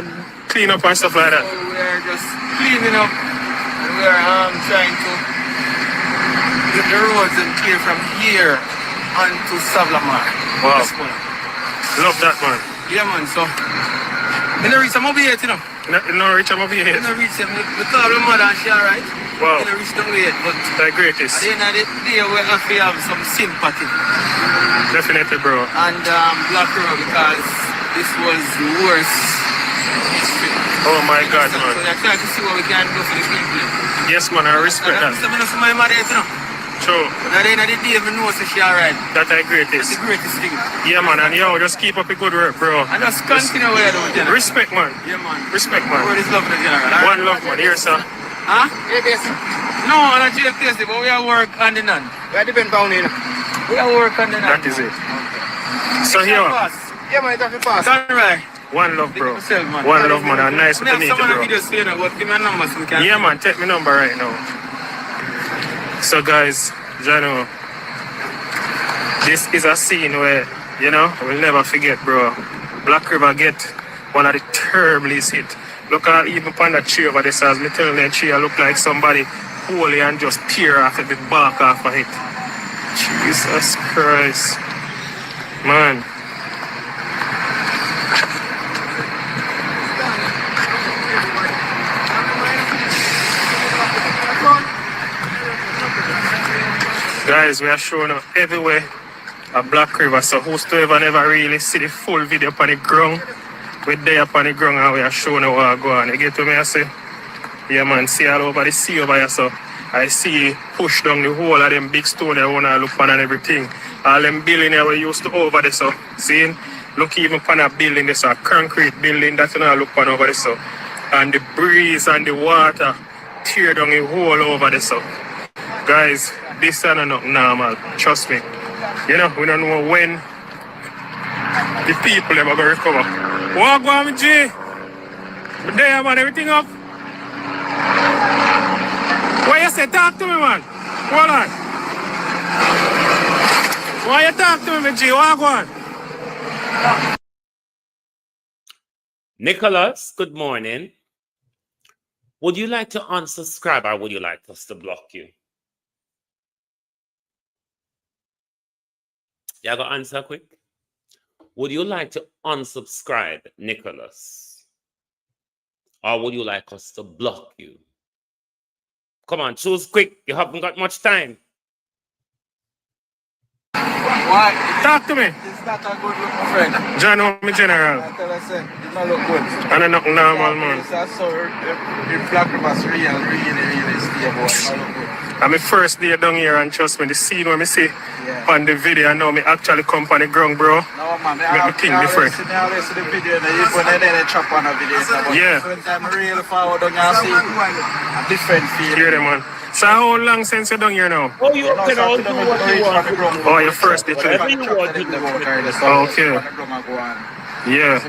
clean up and stuff like that. So we're just cleaning up and we're trying to get the roads and clear from here onto Savlamar. Wow. Love that, man. Yeah, man, so... I don't reach them over here, you know. No reach them over here. I don't reach them. We call them mother and she alright. Wow. I don't reach them yet, but... The greatest. At the end of the day, we have to have some sympathy. Definitely, bro. And Black River, because this was the worst. Oh my God, man. So we're trying to see what we can do for the people. Yes, man, I respect that. I'm not my mother, you know. True. But at the end of the day, we know she alright. That's the That's greatest. the greatest thing. Yeah, man, and yo, just keep up the good work, bro. And just continue where you're doing. Respect, man. Yeah, man. Respect, The word man. is love for the general. Right? One love, man. Here, sir. Huh? No, I'm not JPS, but we have work on the none. We have depend on it. We have work on the none. That is it. So here, Yeah, man, that's the pass. Right. one love, bro. Yourself, man. One love, man. And nice to meet you, Some of the bro. videos for you now, but give me a number so we can... Yeah, man, take my number right now. So, guys, Jano, this is a scene where, you know, we'll never forget, bro. Black River get one of the terriblest hit. Look at even upon that tree over there, as me telling that tree, I look like somebody holy and just tear off the bark off of it. Jesus Christ. Man. Guys, we are showing up everywhere at Black River, so whosoever never really see the full video upon the ground, we're there upon the ground and we are showing you what go on. You get to me, I say? Yeah, man, see all over the sea over here, so I see push down the whole of them big stone there, wanna look on and everything. All them building there we used to over there, so seeing, look even upon a building there, so a concrete building that you know look on over there, so. And the breeze and the water tear down the whole over there, so. Guys, this is not normal, trust me. You know, we don't know when the people are going to recover. What go on, G? But there, man, everything up. What you say? Talk to me, man. Hold on. Why you talk to me, G? What go on? Nicholas, good morning. Would you like to unsubscribe or would you like us to block you? You got to answer quick. Would you like to unsubscribe, Nicholas? Or would you like us to block you? Come on, choose quick. You haven't got much time. What? Talk to me. It's not a good look, my friend. John, I'm general. I tell us, it not look good. And I'm not normal, man. It's also the Black River's really stable. It not look good. I'm my first day down here and trust me, the scene when I see on the video, I know me actually come on the ground, bro. No, man, Make me think different. I see the video, and then they chop on a video. Yeah. When I'm really forward down here, I see a different feeling. Hear them, man. So how long since you're down here now? Oh, you can all do what you want. Oh, your first day too. Whatever you want to do. Okay. Yeah.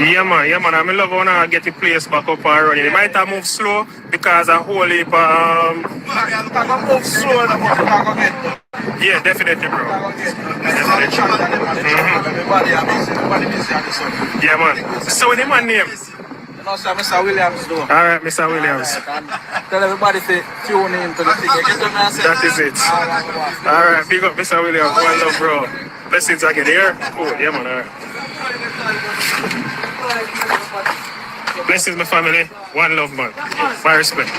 Yeah, man. I love when I get the place back up and running. It might have moved slow because a whole heap move slow, yeah, definitely, bro. Yeah, man. So what's the man name? No, sir, Mr. Williams, though. All right, Mr. Williams. Tell everybody to tune in to the thing. That is it. All right, big up Mr. Williams. One love, bro. Blessings again here. Oh, yeah, man. All right. Blessings, my family. One love, man. My respect.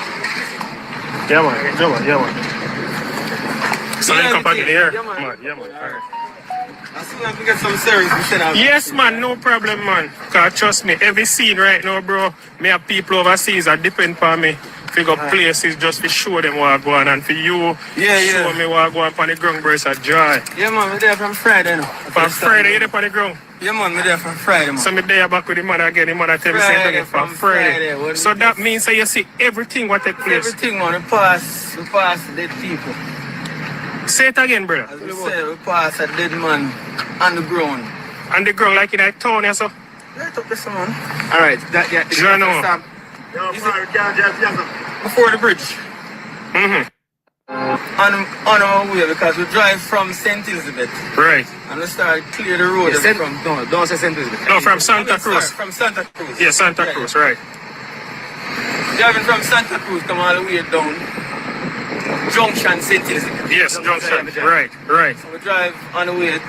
Yeah, man. Yeah, man. Yeah, man. So link up again here. Yeah, man. Yeah, man. All right. As soon as we get some series, we send out. Yes, man, no problem, man. Cause trust me, every scene right now, bro, me have people overseas that depend on me. Figure places just to show them what I go on, and for you, show me what I go on the ground, bro. It's a joy. Yeah, man, we're there from Friday, no? From Friday, you're there on the ground. Yeah, man, we're there from Friday, man. So me there back with the mother again. The mother tell me same thing from Friday. So that means that you see everything what take place. Everything, man, we pass dead people. Say it again, brother. As we say, we pass a dead man on the ground. On the ground, like in a town, yeah, so. Right up this, man. All right, that yeah. Before the bridge. Mm-hmm. On our way, because we drive from St. Elizabeth. Right. And we start clear the road from. No, don't say St. Elizabeth. No, from Santa Cruz. From Santa Cruz. Yeah, Santa Cruz, right. Driving from Santa Cruz, come all the way down. Junction St. Elizabeth. Yes, Junction. Right. So we drive on the way,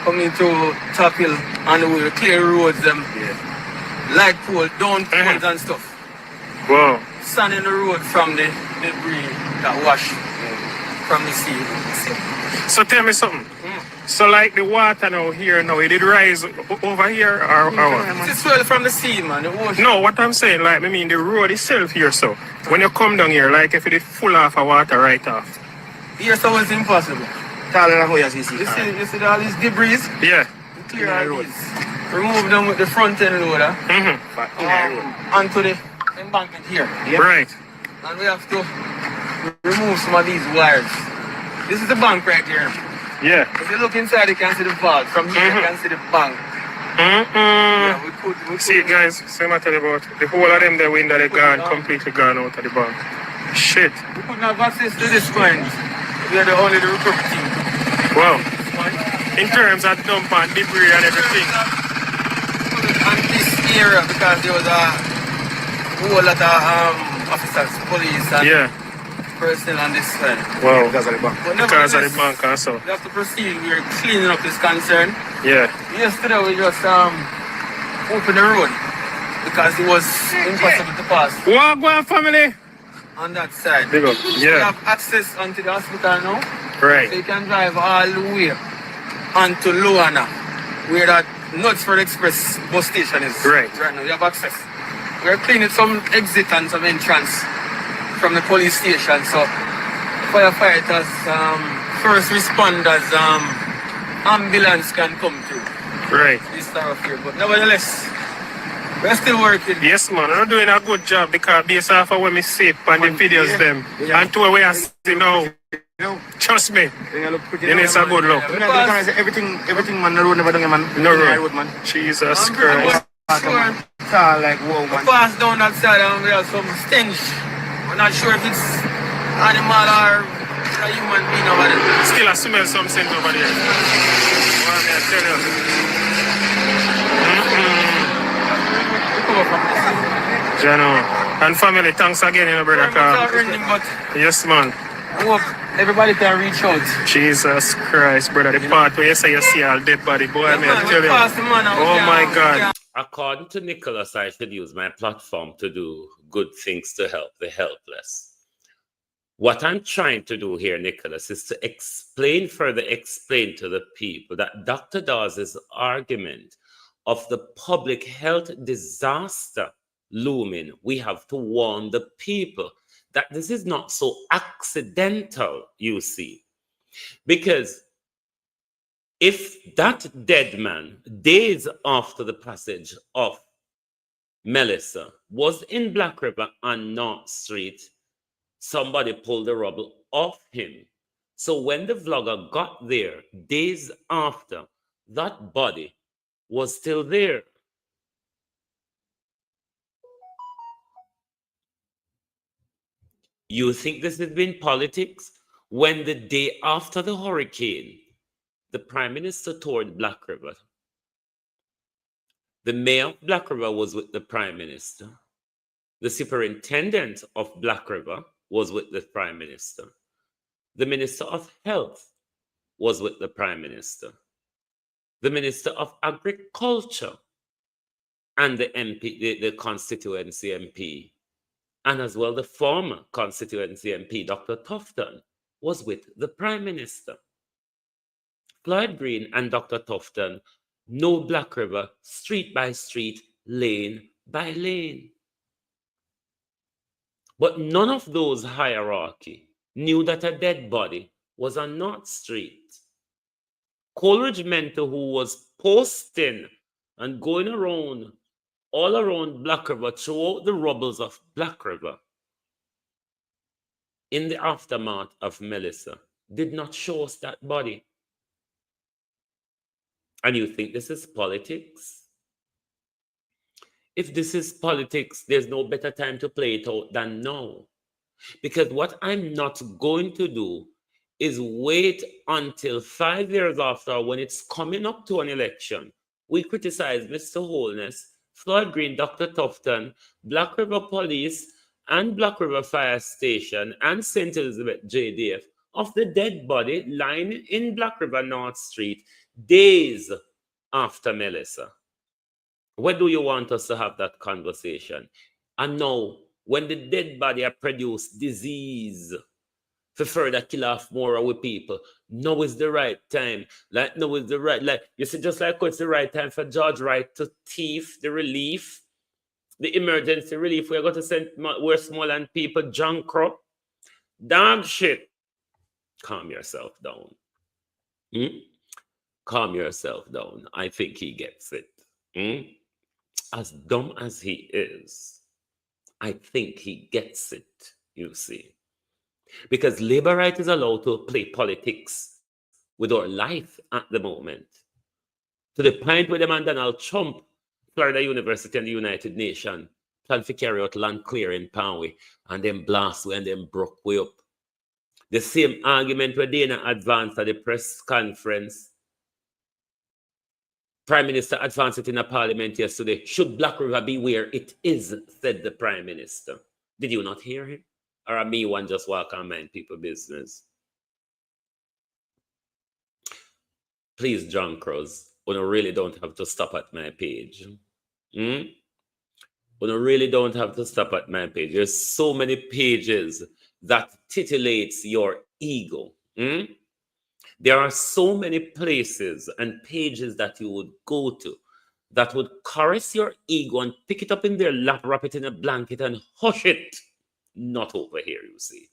coming to Top Hill, on the way, clear roads, light pole, down poles and stuff. Wow. Sand in the road from the debris that wash from the sea. So tell me something. So like the water now here now, it did rise over here or what? It's well from the sea, man, the ocean. No, what I'm saying, like, I mean the road itself here, so when you come down here, like if it is full of water right off. Here, so it's impossible. You see all these debris? Yeah. We clear all these. Remove them with the front end loader. Onto the embankment here. Right. And we have to remove some of these wires. This is the bank right here. Yeah. If you look inside, you can see the vault. From here, you can see the bank. Yeah, we could see it, guys. Same I tell you about. The whole of them, the window, they gone, completely gone out of the bank. Shit. We couldn't have access to this point. We are the only recruit team. Wow. In terms of dump and debris and everything. And this area, because there was a whole lot of officers, police, and personnel on this side. Wow. Because of the bank. Because of the bank also. We have to proceed. We are cleaning up this concern. Yeah. Yesterday we just opened the road because it was impossible to pass. Wagwan family. On that side. Big up. Yeah. We have access onto the hospital now. Right. So you can drive all the way onto Luana, where that Knutsford Express bus station is. Right. Right now, you have access. We are cleaning some exit and some entrance from the police station. So firefighters, first responders, ambulance can come through. Right. This time of here. But nevertheless, we're still working. Yes, man. I'm doing a good job because based off of when we see it on the videos them. And to where I see now. Trust me. Then it's a good look. Everything man, the road never done, man. No road, man. Jesus Christ. Like, whoa, man. We pass down that side and we have some stench. We're not sure if it's animal or a human being over there. Still I smell some scent over there. What may I tell you? Jano. And family, thanks again, you know, brother. Yes, man. I hope everybody can reach out. Jesus Christ, brother. The part where you say you see all dead body, boy, may I tell you. Oh my God. According to Nicholas, I should use my platform to do good things to help the helpless. What I'm trying to do here, Nicholas, is to explain to the people that Dr. Dawes' argument of the public health disaster looming, we have to warn the people that this is not so accidental, you see. Because if that dead man, days after the passage of Melissa, was in Black River and North Street, somebody pulled the rubble off him. So when the vlogger got there, days after, that body was still there. You think this has been politics? When the day after the hurricane, the Prime Minister toured Black River, The mayor of Black River was with the Prime Minister. The superintendent of Black River was with the Prime Minister. The Minister of Health was with the Prime Minister. The Minister of Agriculture and the MP, the constituency MP, and as well the former constituency MP, Dr. Tufton, was with the Prime Minister. Floyd Green and Dr. Tufton know Black River street by street, lane by lane. But none of those hierarchy knew that a dead body was on North Street. Coleridge Mentor, who was posting and going around all around Black River, throughout the rubbles of Black River, in the aftermath of Melissa, did not show us that body. And you think this is politics? If this is politics, there's no better time to play it out than now. Because what I'm not going to do is wait until 5 years after, when it's coming up to an election, we criticize Mr. Holness, Floyd Green, Dr. Tufton, Black River Police, and Black River Fire Station, and St. Elizabeth JDF of the dead body lying in Black River North Street days after Melissa. Where do you want us to have that conversation? And now, when the dead body are produced disease for further kill off more of people, now is the right time. Like, now is the right, like, you see, just like it's the right time for George Wright to thief the relief, the emergency relief. We're going to send Westmoreland people John Crow. Dog shit. Calm yourself down. Calm yourself down. I think he gets it. As dumb as he is, I think he gets it, you see. Because Labour right is allowed to play politics with our life at the moment. To the point where the man Donald Trump, Florida University and the United Nations, plan to carry out land clearing Panway and then blast way and then broke way up. The same argument where Dana advanced at the press conference. Prime Minister advanced it in a parliament yesterday. Should Black River be where it is, said the Prime Minister. Did you not hear him? Or a me one just walk and mind people business? Please, John Crows, you really don't have to stop at my page. You really don't have to stop at my page. There's so many pages that titillates your ego. There are so many places and pages that you would go to that would caress your ego and pick it up in their lap, wrap it in a blanket and hush it. Not over here, you see.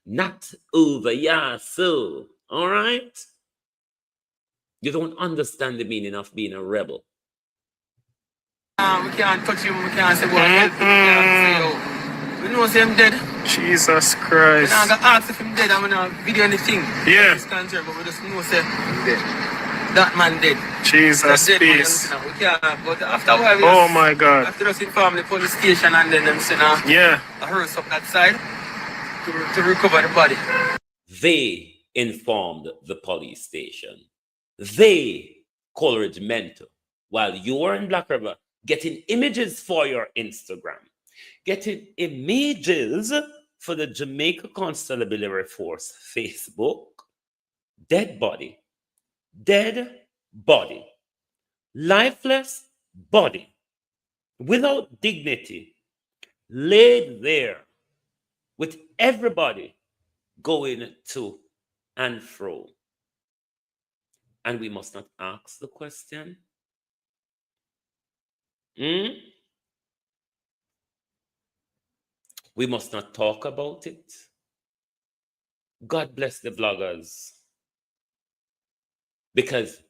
Not over here, so. All right? You don't understand the meaning of being a rebel. We can't touch him, we can't say what help him, we can't say, we know say him dead. Jesus Christ. I'm going to ask if him dead, I'm going to video anything. Yeah. But we just know say him dead. That man dead. Jesus, dead peace. Man, we can't, but after a while, Oh my God. after us inform the police station and then them send a hearse up that side to recover the body. They informed the police station. They, Coleridge Mentor, while you were in Black River, getting images for your Instagram, getting images for the Jamaica Constabulary Force Facebook, dead body, lifeless body, without dignity, laid there with everybody going to and fro. And we must not ask the question. We must not talk about it. God bless the bloggers. Because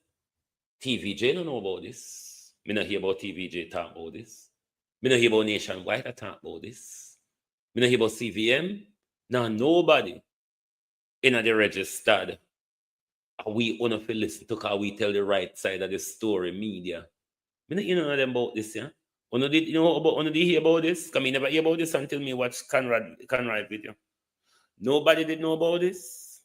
TVJ don't know about this. Me not hear about TVJ talk about this. Me not hear about Nationwide talk about this. Me not hear about CVM. Now nobody in the registered. We want to listen to how we tell the right side of the story media. Me not know them about this, yeah. Did hear about this? Because me never hear about this until me watch Conrad video. Nobody did know about this.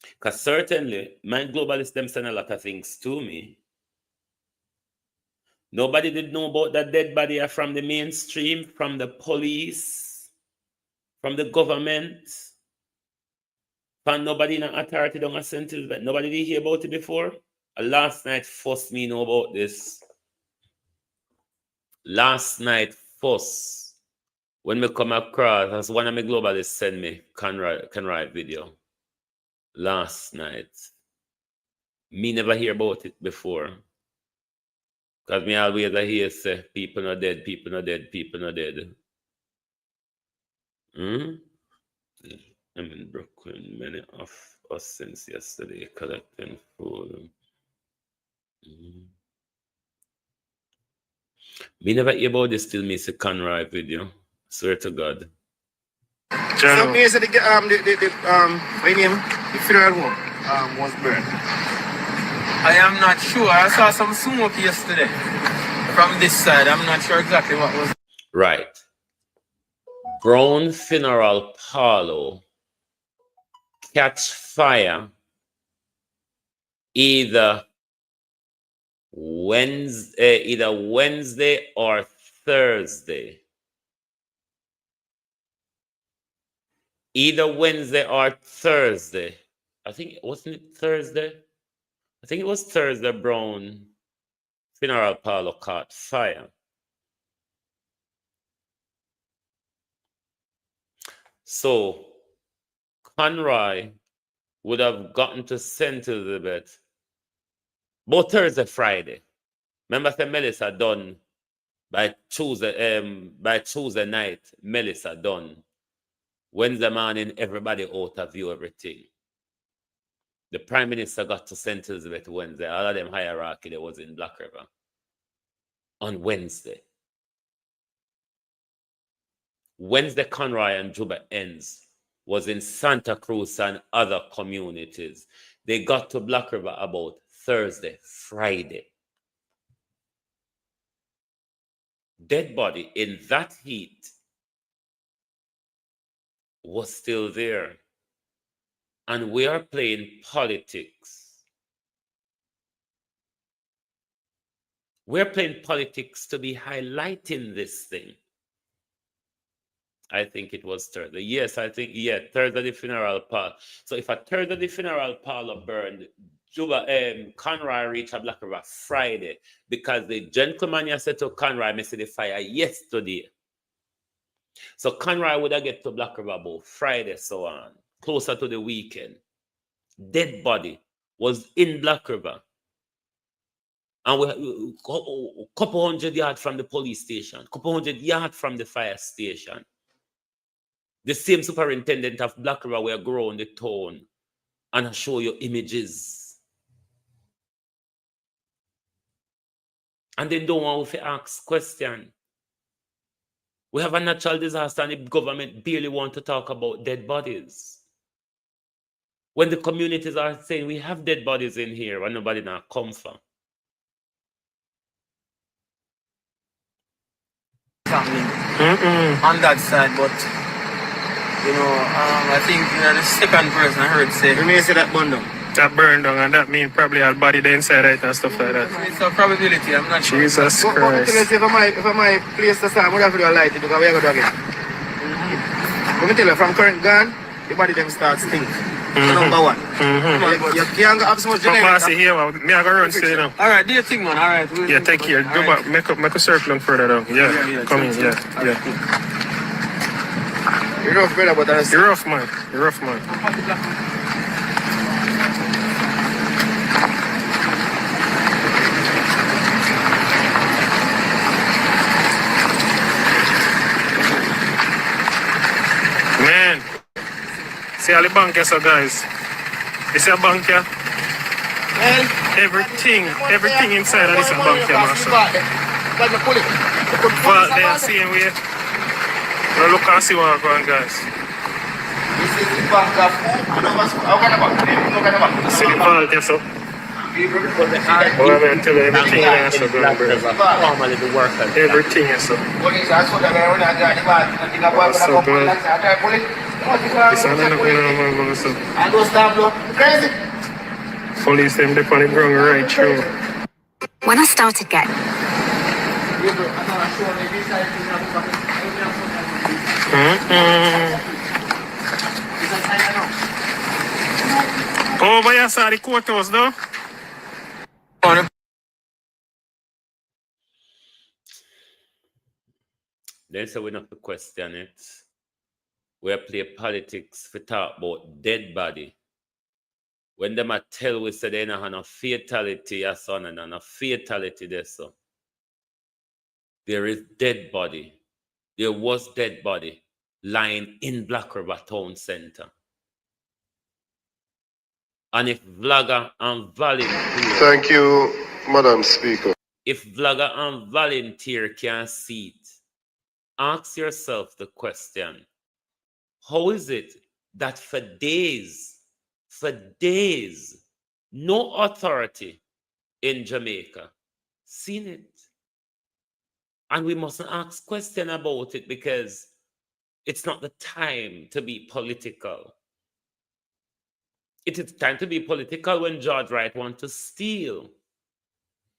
Because certainly, my globalists them send a lot of things to me. Nobody did know about that dead body from the mainstream, from the police, from the government. From nobody in the authority don't send to that. Nobody did hear about it before. Last night, first me know about this. Last night, first, when me come across, as one of my globalists send me Conroy video. Last night. Me never hear about it before. Because me always hear say, people not dead, people not dead, people not dead. I'm in Brooklyn, many of us since yesterday collecting food. Me never hear about this till me see Conroy video. Swear to God. So me said my name, the funeral home was burned. I am not sure. I saw some smoke yesterday from this side. I'm not sure exactly what was. Right. Brown Funeral Parlor catch fire either Wednesday or Thursday. Either Wednesday or Thursday. I think, wasn't it Thursday? I think it was Thursday. Brown Funeral Parlor caught fire. So Conroy would have gotten to St. Elizabeth both Thursday, Friday. Remember, the Melissa done by Tuesday night. Melissa done. Wednesday morning, everybody out of view everything. The Prime Minister got to St. Elizabeth Wednesday. All of them hierarchy that was in Black River on Wednesday. Wednesday, Conroy and Juba ends was in Santa Cruz and other communities. They got to Black River about Thursday, Friday. Dead body in that heat was still there. And we are playing politics. We're playing politics to be highlighting this thing. I think it was Thursday. Yes, I think, yeah, Thursday the funeral parlor. So if a Thursday the funeral parlor burned, Conroy reached a Black River Friday because the gentleman you said to Conroy missed the fire yesterday. So Conroy would have get to Black River about Friday, so on, closer to the weekend. Dead body was in Black River. And we a couple hundred yards from the police station, a couple hundred yards from the fire station. The same superintendent of Black River will grow on the town and show you images. And they don't want to ask questions. We have a natural disaster and the government barely want to talk about dead bodies. When the communities are saying we have dead bodies in here and nobody now come from. On that side, but you know, I think the second person I heard say. You may say that burned down. That burned down, and that means probably a body there inside it and stuff like that. It's a probability, I'm not sure. Jesus But Christ. if I my place to start, I'm going to have to light it because we are going to again. Let me tell you, from current gun, the body them start stink. Number one. You can't have so much But generic. Marcy here, man. Me I go run straight now. All right, do your thing, man. All right. Yeah, take care. Go back, make a circle and further down. Yeah, come in, yeah. You're rough, brother, but that's You're rough, man. You're rough, man. Man, see all the bank here, so guys. You see a bank here? Everything inside of this bank here, man. So. Vault there, same way. Now look and see what's going on, guys. See the vault there, so. Well, I'm going to tell you everything there, so going, bro. Normally the workers. Everything here, so. What's up, bro? This is another one, so. Police them, they on the ground right through. When I started getting Oh, but you saw the courthouse, though? Then say we not to question it. We play politics for talk about dead body. When them a tell we say they don't have no fatality, yes, son, and no fatality there, so. There is dead body. There was dead body lying in Black River Town Center. And if Vlogger and Volunteer... Thank you, Madam Speaker. If Vlogger and Volunteer can see it, ask yourself the question, how is it that for days, no authority in Jamaica seen it? And we mustn't ask questions about it because it's not the time to be political. It is time to be political when George Wright wants to steal.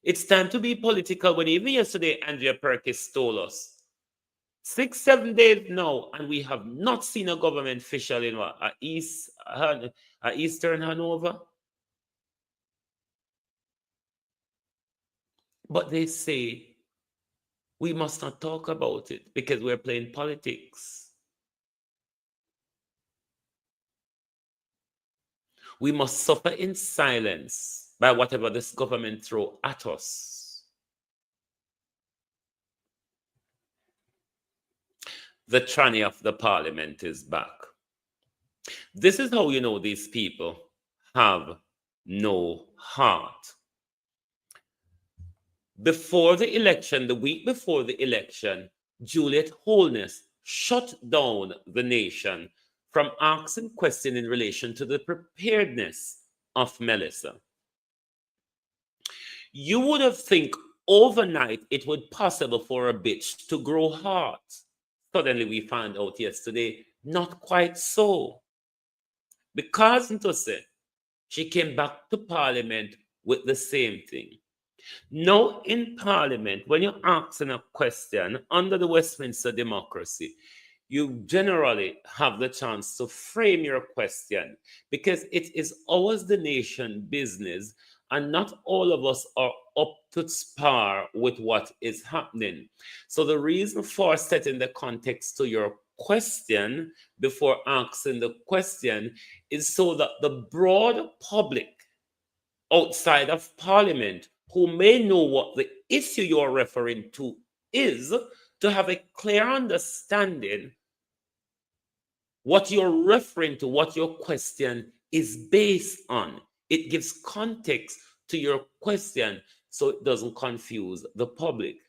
It's time to be political when even yesterday Andrea Perkins stole us. 6-7 days now, and we have not seen a government official in what? Eastern Hanover. But they say we must not talk about it because we're playing politics. We must suffer in silence by whatever this government throw at us. The tranny of the parliament is back. This is how you know these people have no heart. Before the election, the week before the election, Juliet Holness shut down the nation from asking questions in relation to the preparedness of Melissa. You would have think overnight it would possible for a bitch to grow hot. Suddenly we found out yesterday, not quite so. Because she came back to Parliament with the same thing. Now in Parliament, when you're asking a question under the Westminster democracy, you generally have the chance to frame your question because it is ours the nation business and not all of us are up to par with what is happening. So the reason for setting the context to your question before asking the question is so that the broad public outside of Parliament who may know what the issue you're referring to is, to have a clear understanding what you're referring to, what your question is based on. It gives context to your question so it doesn't confuse the public.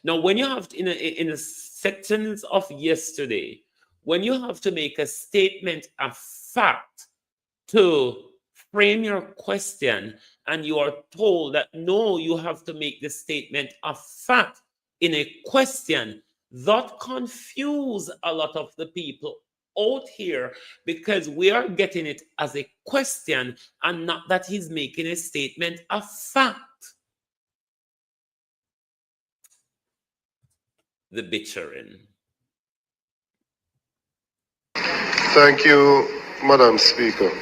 Now, when you have in the sections of yesterday, when you have to make a statement of fact to frame your question, and you are told that no, you have to make the statement of fact in a question, that confuse a lot of the people out here because we are getting it as a question and not that he's making a statement of fact. The bitchering. Thank you, Madam Speaker.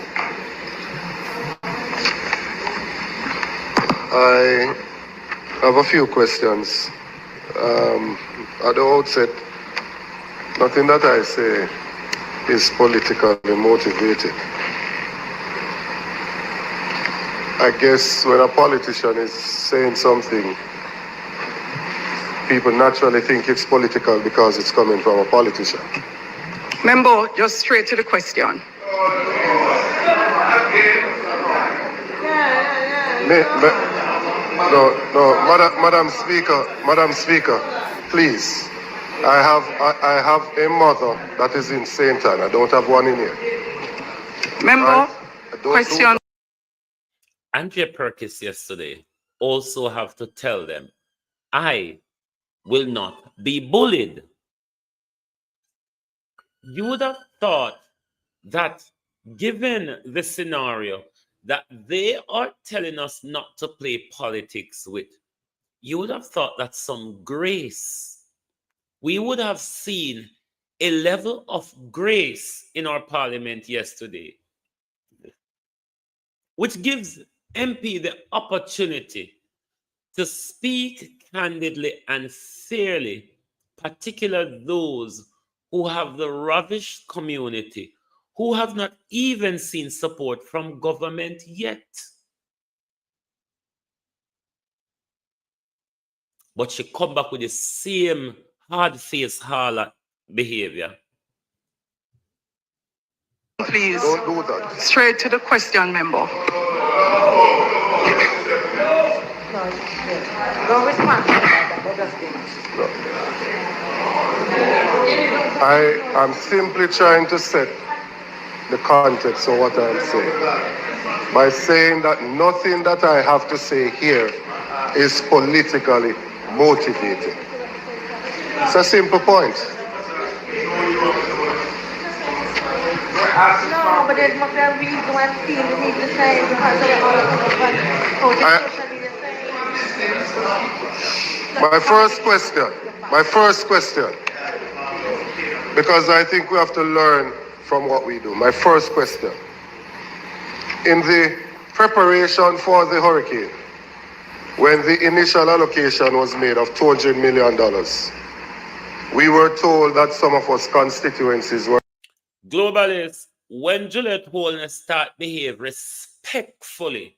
I have a few questions. At the outset, nothing that I say is politically motivated. I guess when a politician is saying something, people naturally think it's political because it's coming from a politician. Member, just straight to the question. Madam Speaker, please. I have a mother that is in St. Anne. I don't have one in here. Member, question. Andrea Perkins yesterday also have to tell them, I will not be bullied. You would have thought that given the scenario that they are telling us not to play politics with, you would have thought that some grace, we would have seen a level of grace in our parliament yesterday, which gives MP the opportunity to speak candidly and fairly, particularly those who have the ravished community, who have not even seen support from government yet. But she come back with the same hard-faced harlot behavior. Please, Don't do that. straight to the question, member. I am simply trying to set the context of what I'm saying by saying that nothing that I have to say here is politically motivated. It's a simple point. No, but there's not a reason why I feel the need to say because of all of My first question, because I think we have to learn from what we do. My first question, in the preparation for the hurricane, when the initial allocation was made of $200 million, we were told that some of us constituencies were... Globalists, when Juliet Holness start behave respectfully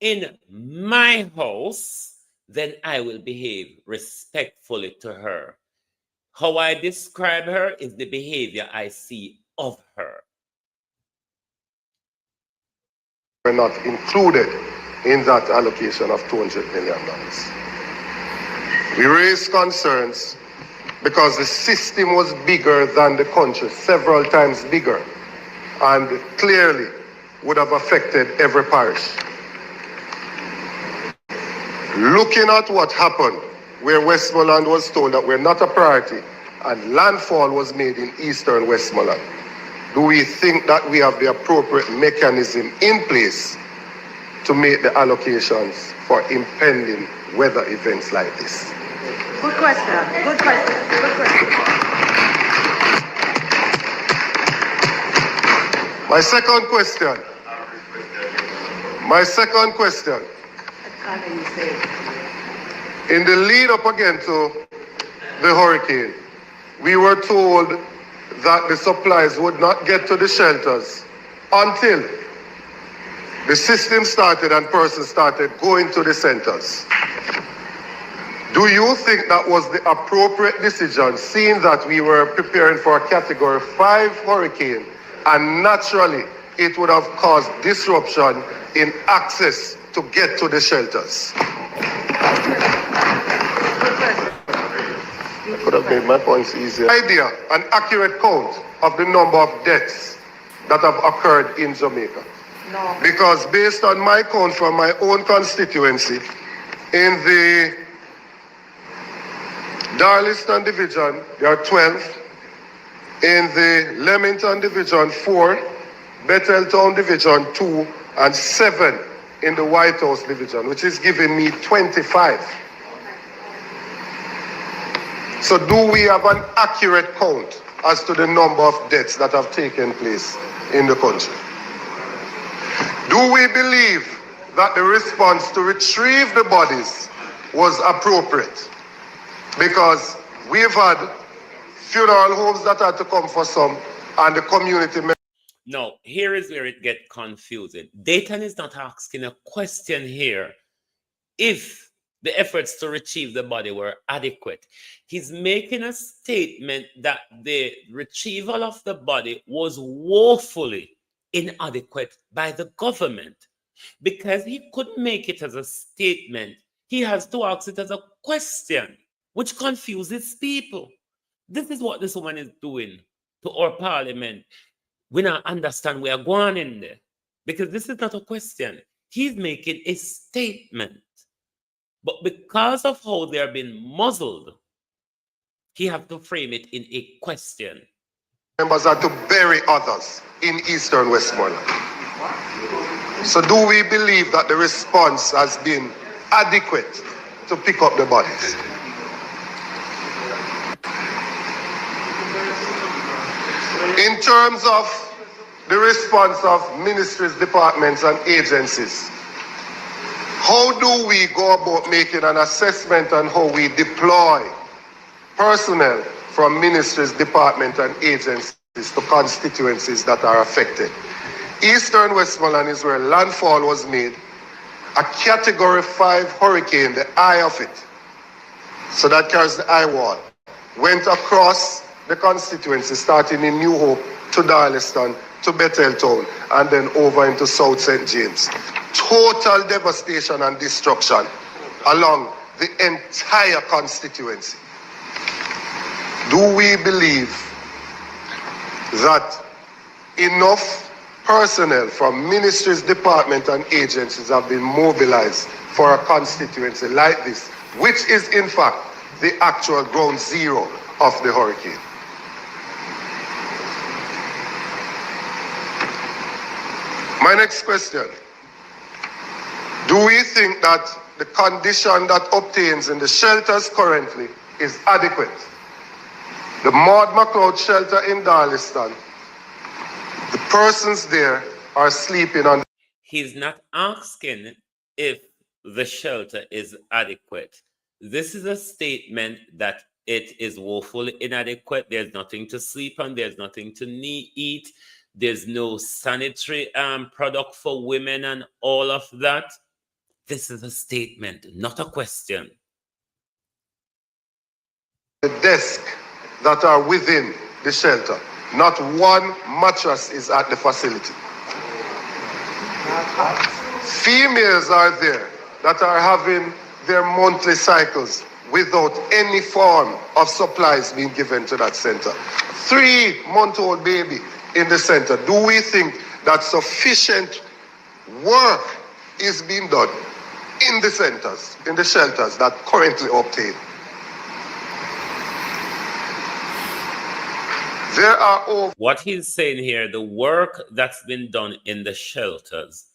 in my house, then I will behave respectfully to her. How I describe her is the behavior I see of her. We're not included in that allocation of $200 million. We raised concerns because the system was bigger than the country, several times bigger, and clearly would have affected every parish. Looking at what happened, where Westmoreland was told that we're not a priority, and landfall was made in eastern Westmoreland, do we think that we have the appropriate mechanism in place to make the allocations for impending weather events like this? Good question. Good question. Good question. My second question. In the lead up again to the hurricane, we were told that the supplies would not get to the shelters until the system started and persons started going to the centers. Do you think that was the appropriate decision, seeing that we were preparing for a Category 5 hurricane, and naturally it would have caused disruption in access to get to the shelters? I could have made my points easier. Idea, an accurate count of the number of deaths that have occurred in Jamaica. No. Because based on my count from my own constituency, in the Darliston division, there are 12. In the Leamington division, 4. Betheltown division, 2. And 7 in the White House division, which is giving me 25. So do we have an accurate count as to the number of deaths that have taken place in the country? Do we believe that the response to retrieve the bodies was appropriate? Because we've had funeral homes that had to come for some, and the community... No, here is where it gets confusing. Dayton is not asking a question here if the efforts to retrieve the body were adequate. He's making a statement that the retrieval of the body was woefully inadequate by the government. Because he couldn't make it as a statement, he has to ask it as a question, which confuses people. This is what this woman is doing to our parliament. We don't understand we are going in there, because this is not a question. He's making a statement. But because of how they're being muzzled, he has to frame it in a question. Members are to bury others in eastern Westmoreland. So do we believe that the response has been adequate to pick up the bodies. In terms of the response of ministries, departments, and agencies, how do we go about making an assessment on how we deploy personnel from ministries, departments, and agencies to constituencies that are affected? Eastern Westmoreland is where landfall was made. A Category 5 hurricane, the eye of it, so that carries the eye wall, went across the constituency, starting in New Hope to Darlaston to Betheltown, and then over into South St. James. Total devastation and destruction along the entire constituency. Do we believe that enough personnel from ministries, departments, and agencies have been mobilized for a constituency like this, which is in fact the actual ground zero of the hurricane? My next question: do we think that the condition that obtains in the shelters currently is adequate? The Maud McLeod shelter in Darlaston, the persons there are sleeping on. He's not asking if the shelter is adequate. This is a statement that it is woefully inadequate. There's nothing to sleep on. There's nothing to eat. There's no sanitary product for women and all of that. This is a statement, not a question. The desk that are within the shelter, not one mattress is at the facility. Females are there that are having their monthly cycles without any form of supplies being given to that center. 3-month-old baby in the center. Do we think that sufficient work is being done in the centers, in the shelters that currently obtain? There are over. What he's saying here, the work that's been done in the shelters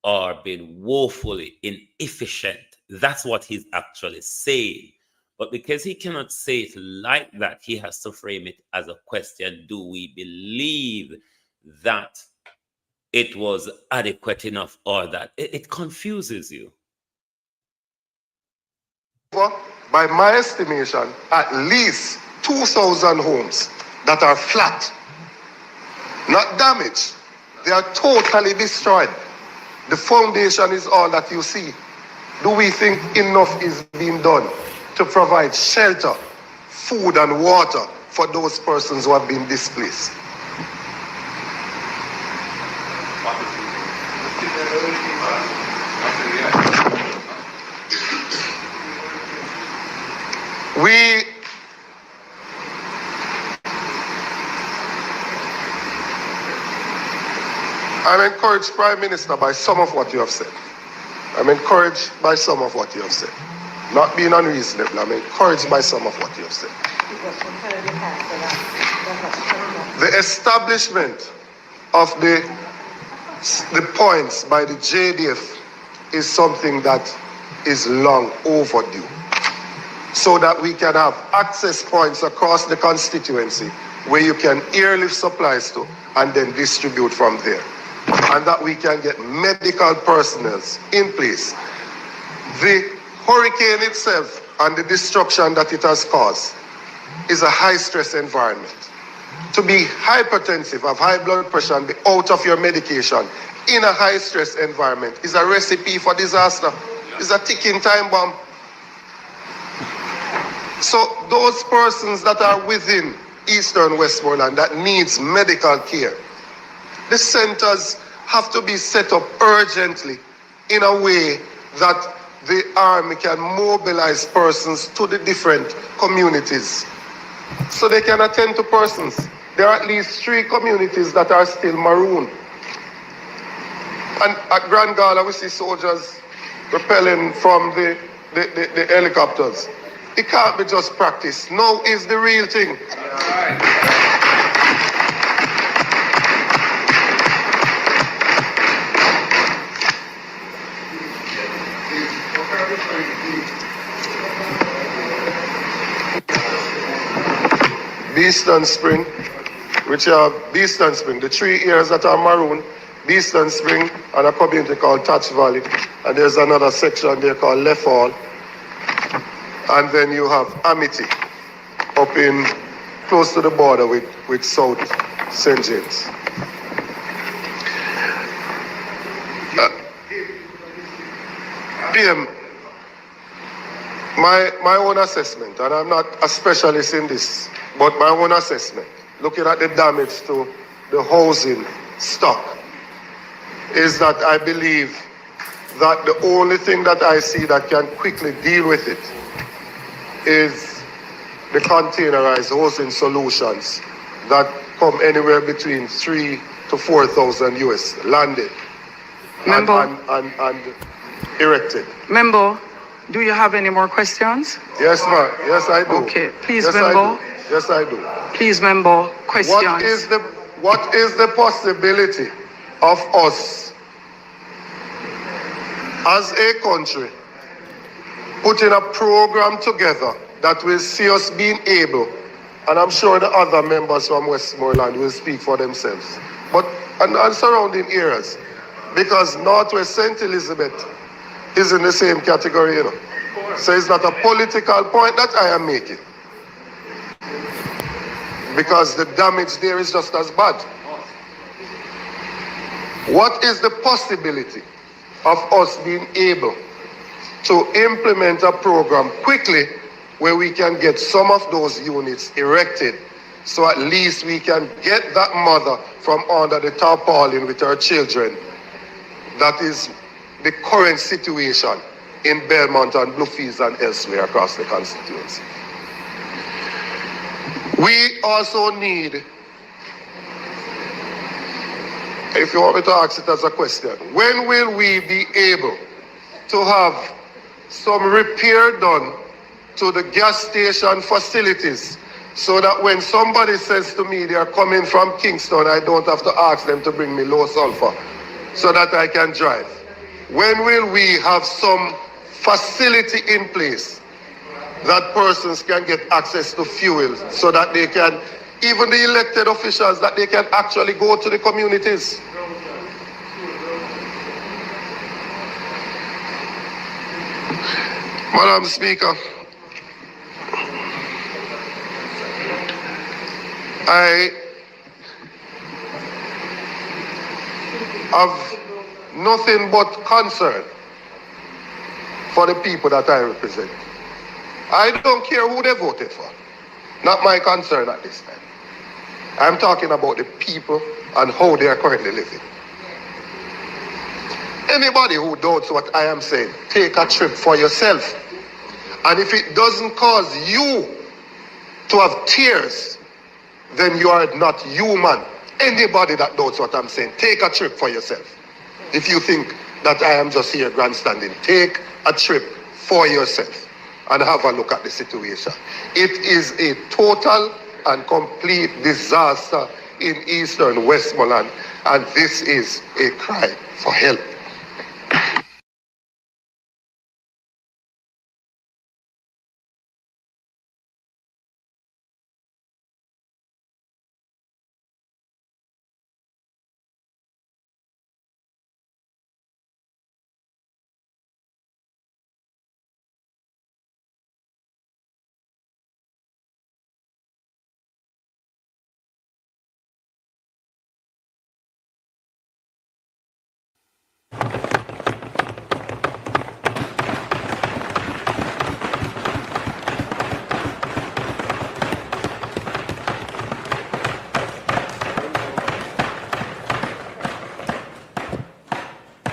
are being woefully inefficient. That's what he's actually saying. But because he cannot say it like that, he has to frame it as a question. Do we believe that it was adequate enough, or that it confuses you? By my estimation, at least 2,000 homes that are flat, not damaged. They are totally destroyed. The foundation is all that you see. Do we think enough is being done to provide shelter, food, and water for those persons who have been displaced? I'm encouraged, Prime Minister, by some of what you have said. I'm encouraged by some of what you have said. Not being unreasonable, I'm encouraged by some of what you have said. The establishment of the points by the JDF is something that is long overdue, so that we can have access points across the constituency where you can airlift supplies to and then distribute from there, and that we can get medical personnel in place. The hurricane itself and the destruction that it has caused is a high-stress environment. To be hypertensive, have high blood pressure, and be out of your medication in a high-stress environment is a recipe for disaster. It's a ticking time bomb. So those persons that are within Eastern Westmoreland that needs medical care, the centers have to be set up urgently in a way that the army can mobilize persons to the different communities so they can attend to persons. There are at least 3 communities that are still maroon. And at Grand Gala, we see soldiers rappelling from the helicopters. It can't be just practice. Now is the real thing. Beeston Spring, which are Beeston Spring, the 3 areas that are maroon, Beeston Spring, and a community called Touch Valley. And there's another section there called Left Hall. And then you have Amity, up in close to the border with South St. James. PM, my own assessment, and I'm not a specialist in this, but my own assessment, looking at the damage to the housing stock, is that I believe that the only thing that I see that can quickly deal with it is the containerized housing solutions that come anywhere between 3,000 to 4,000 US landed and erected. Member, do you have any more questions? Yes, ma'am. Yes, I do. Okay, please, yes, member. I do. Yes, I do. Please, member, questions. What is the possibility of us as a country putting a program together that will see us being able, and I'm sure the other members from Westmoreland will speak for themselves, but and surrounding areas, because Northwest St. Elizabeth is in the same category, you know. So it's not a political point that I am making, because the damage there is just as bad. What is the possibility of us being able to implement a program quickly where we can get some of those units erected, so at least we can get that mother from under the tarpaulin with her children? That is the current situation in Belmont and Bluefields and elsewhere across the constituency. We also need, if you want me to ask it as a question, when will we be able to have some repair done to the gas station facilities, so that when somebody says to me they are coming from Kingston, I don't have to ask them to bring me low sulfur so that I can drive? When will we have some facility in place that persons can get access to fuel, so that they can, even the elected officials, that they can actually go to the communities? Madam Speaker, I have nothing but concern for the people that I represent. I don't care who they voted for. Not my concern at this time. I'm talking about the people and how they are currently living. Anybody who doubts what I am saying, take a trip for yourself. And if it doesn't cause you to have tears, then you are not human. Anybody that doubts what I'm saying, take a trip for yourself. If you think that I am just here grandstanding, take a trip for yourself and have a look at the situation. It is a total and complete disaster in eastern Westmoreland, and this is a cry for help.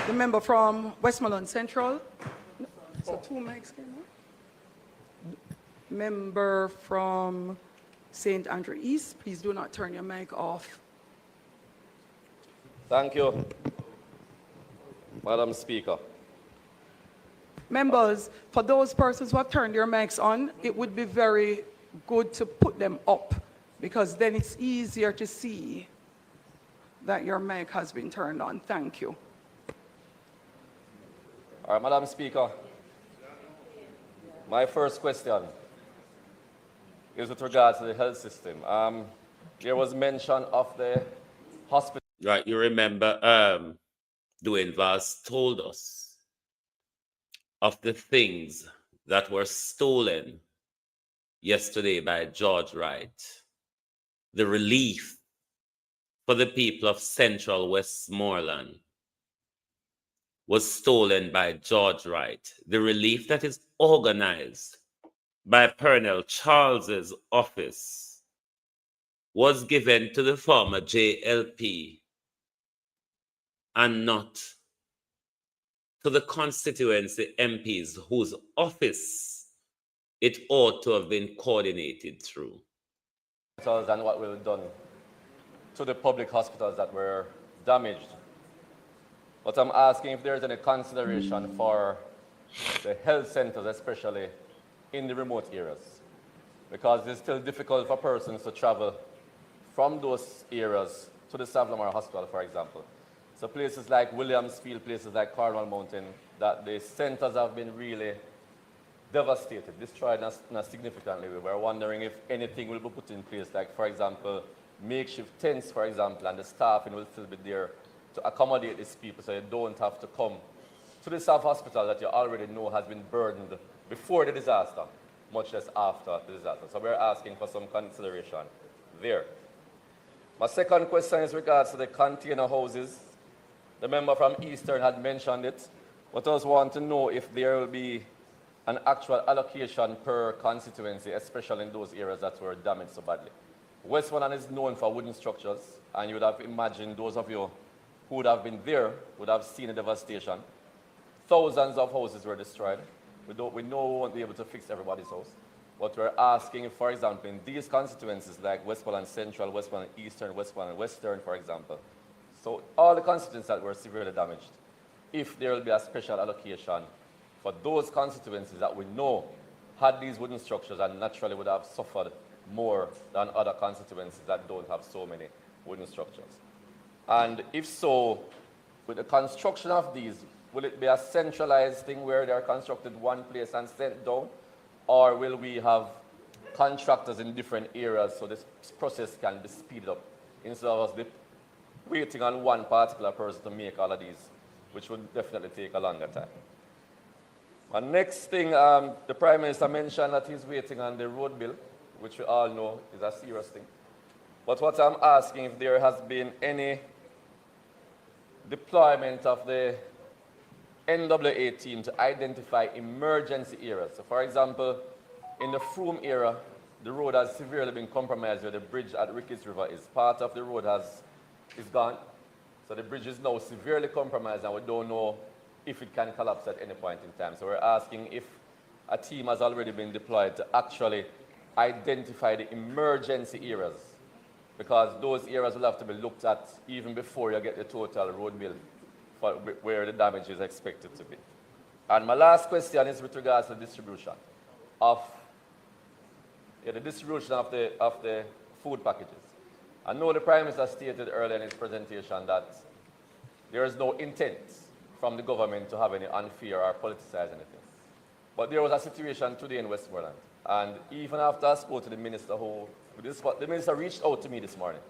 The member from Westmoreland Central. So 2 mics came on. Member from St. Andrew East, please do not turn your mic off. Thank you, Madam Speaker. Members, for those persons who have turned their mics on, it would be very good to put them up, because then it's easier to see that your mic has been turned on. Thank you. All right, Madam Speaker. My first question is with regards to the health system. There was mention of the hospital. Right, you remember Dwayne Vaz told us of the things that were stolen yesterday by George Wright. The relief for the people of Central Westmoreland was stolen by George Wright. The relief that is organized by Pernell Charles's office was given to the former JLP and not to the constituency MPs whose office it ought to have been coordinated through. And what we've done to the public hospitals that were damaged. But I'm asking if there's any consideration for the health centers, especially in the remote areas, because it's still difficult for persons to travel from those areas to the Savlamar Hospital, for example. So places like Williamsfield, places like Cornwall Mountain, that the centers have been really devastated, destroyed significantly. We were wondering if anything will be put in place, like, for example, makeshift tents, for example, and the staffing will still be there to accommodate these people so you don't have to come to the South Hospital that you already know has been burdened before the disaster, much less after the disaster. So we're asking for some consideration there. My second question is regards to the container houses. The member from Eastern had mentioned it, but I just want to know if there will be an actual allocation per constituency, especially in those areas that were damaged so badly. Westmoreland is known for wooden structures, and you would have imagined those of you who would have been there would have seen the devastation. Thousands of houses were destroyed. We know we won't be able to fix everybody's house. But we're asking, for example, in these constituencies like Westmoreland Central, Westmoreland Eastern, Westmoreland Western, for example, so all the constituencies that were severely damaged, if there will be a special allocation for those constituencies that we know had these wooden structures and naturally would have suffered more than other constituencies that don't have so many wooden structures. And if so, with the construction of these, will it be a centralized thing where they're constructed one place and sent down? Or will we have contractors in different areas so this process can be speeded up instead of us waiting on one particular person to make all of these, which would definitely take a longer time. My next thing, the Prime Minister mentioned that he's waiting on the road bill, which we all know is a serious thing. But what I'm asking, if there has been any deployment of the NWA team to identify emergency areas. So for example, in the Frome area, the road has severely been compromised where the bridge at Ricketts River is. Part of the road is gone. So the bridge is now severely compromised and we don't know if it can collapse at any point in time. So we're asking if a team has already been deployed to actually identify the emergency areas, because those areas will have to be looked at even before you get the total road bill for where the damage is expected to be. And my last question is with regards to the distribution of the food packages. I know the Prime Minister stated earlier in his presentation that there is no intent from the government to have any unfair or politicize anything. But there was a situation today in Westmoreland, and even after I spoke to the minister, the minister reached out to me this morning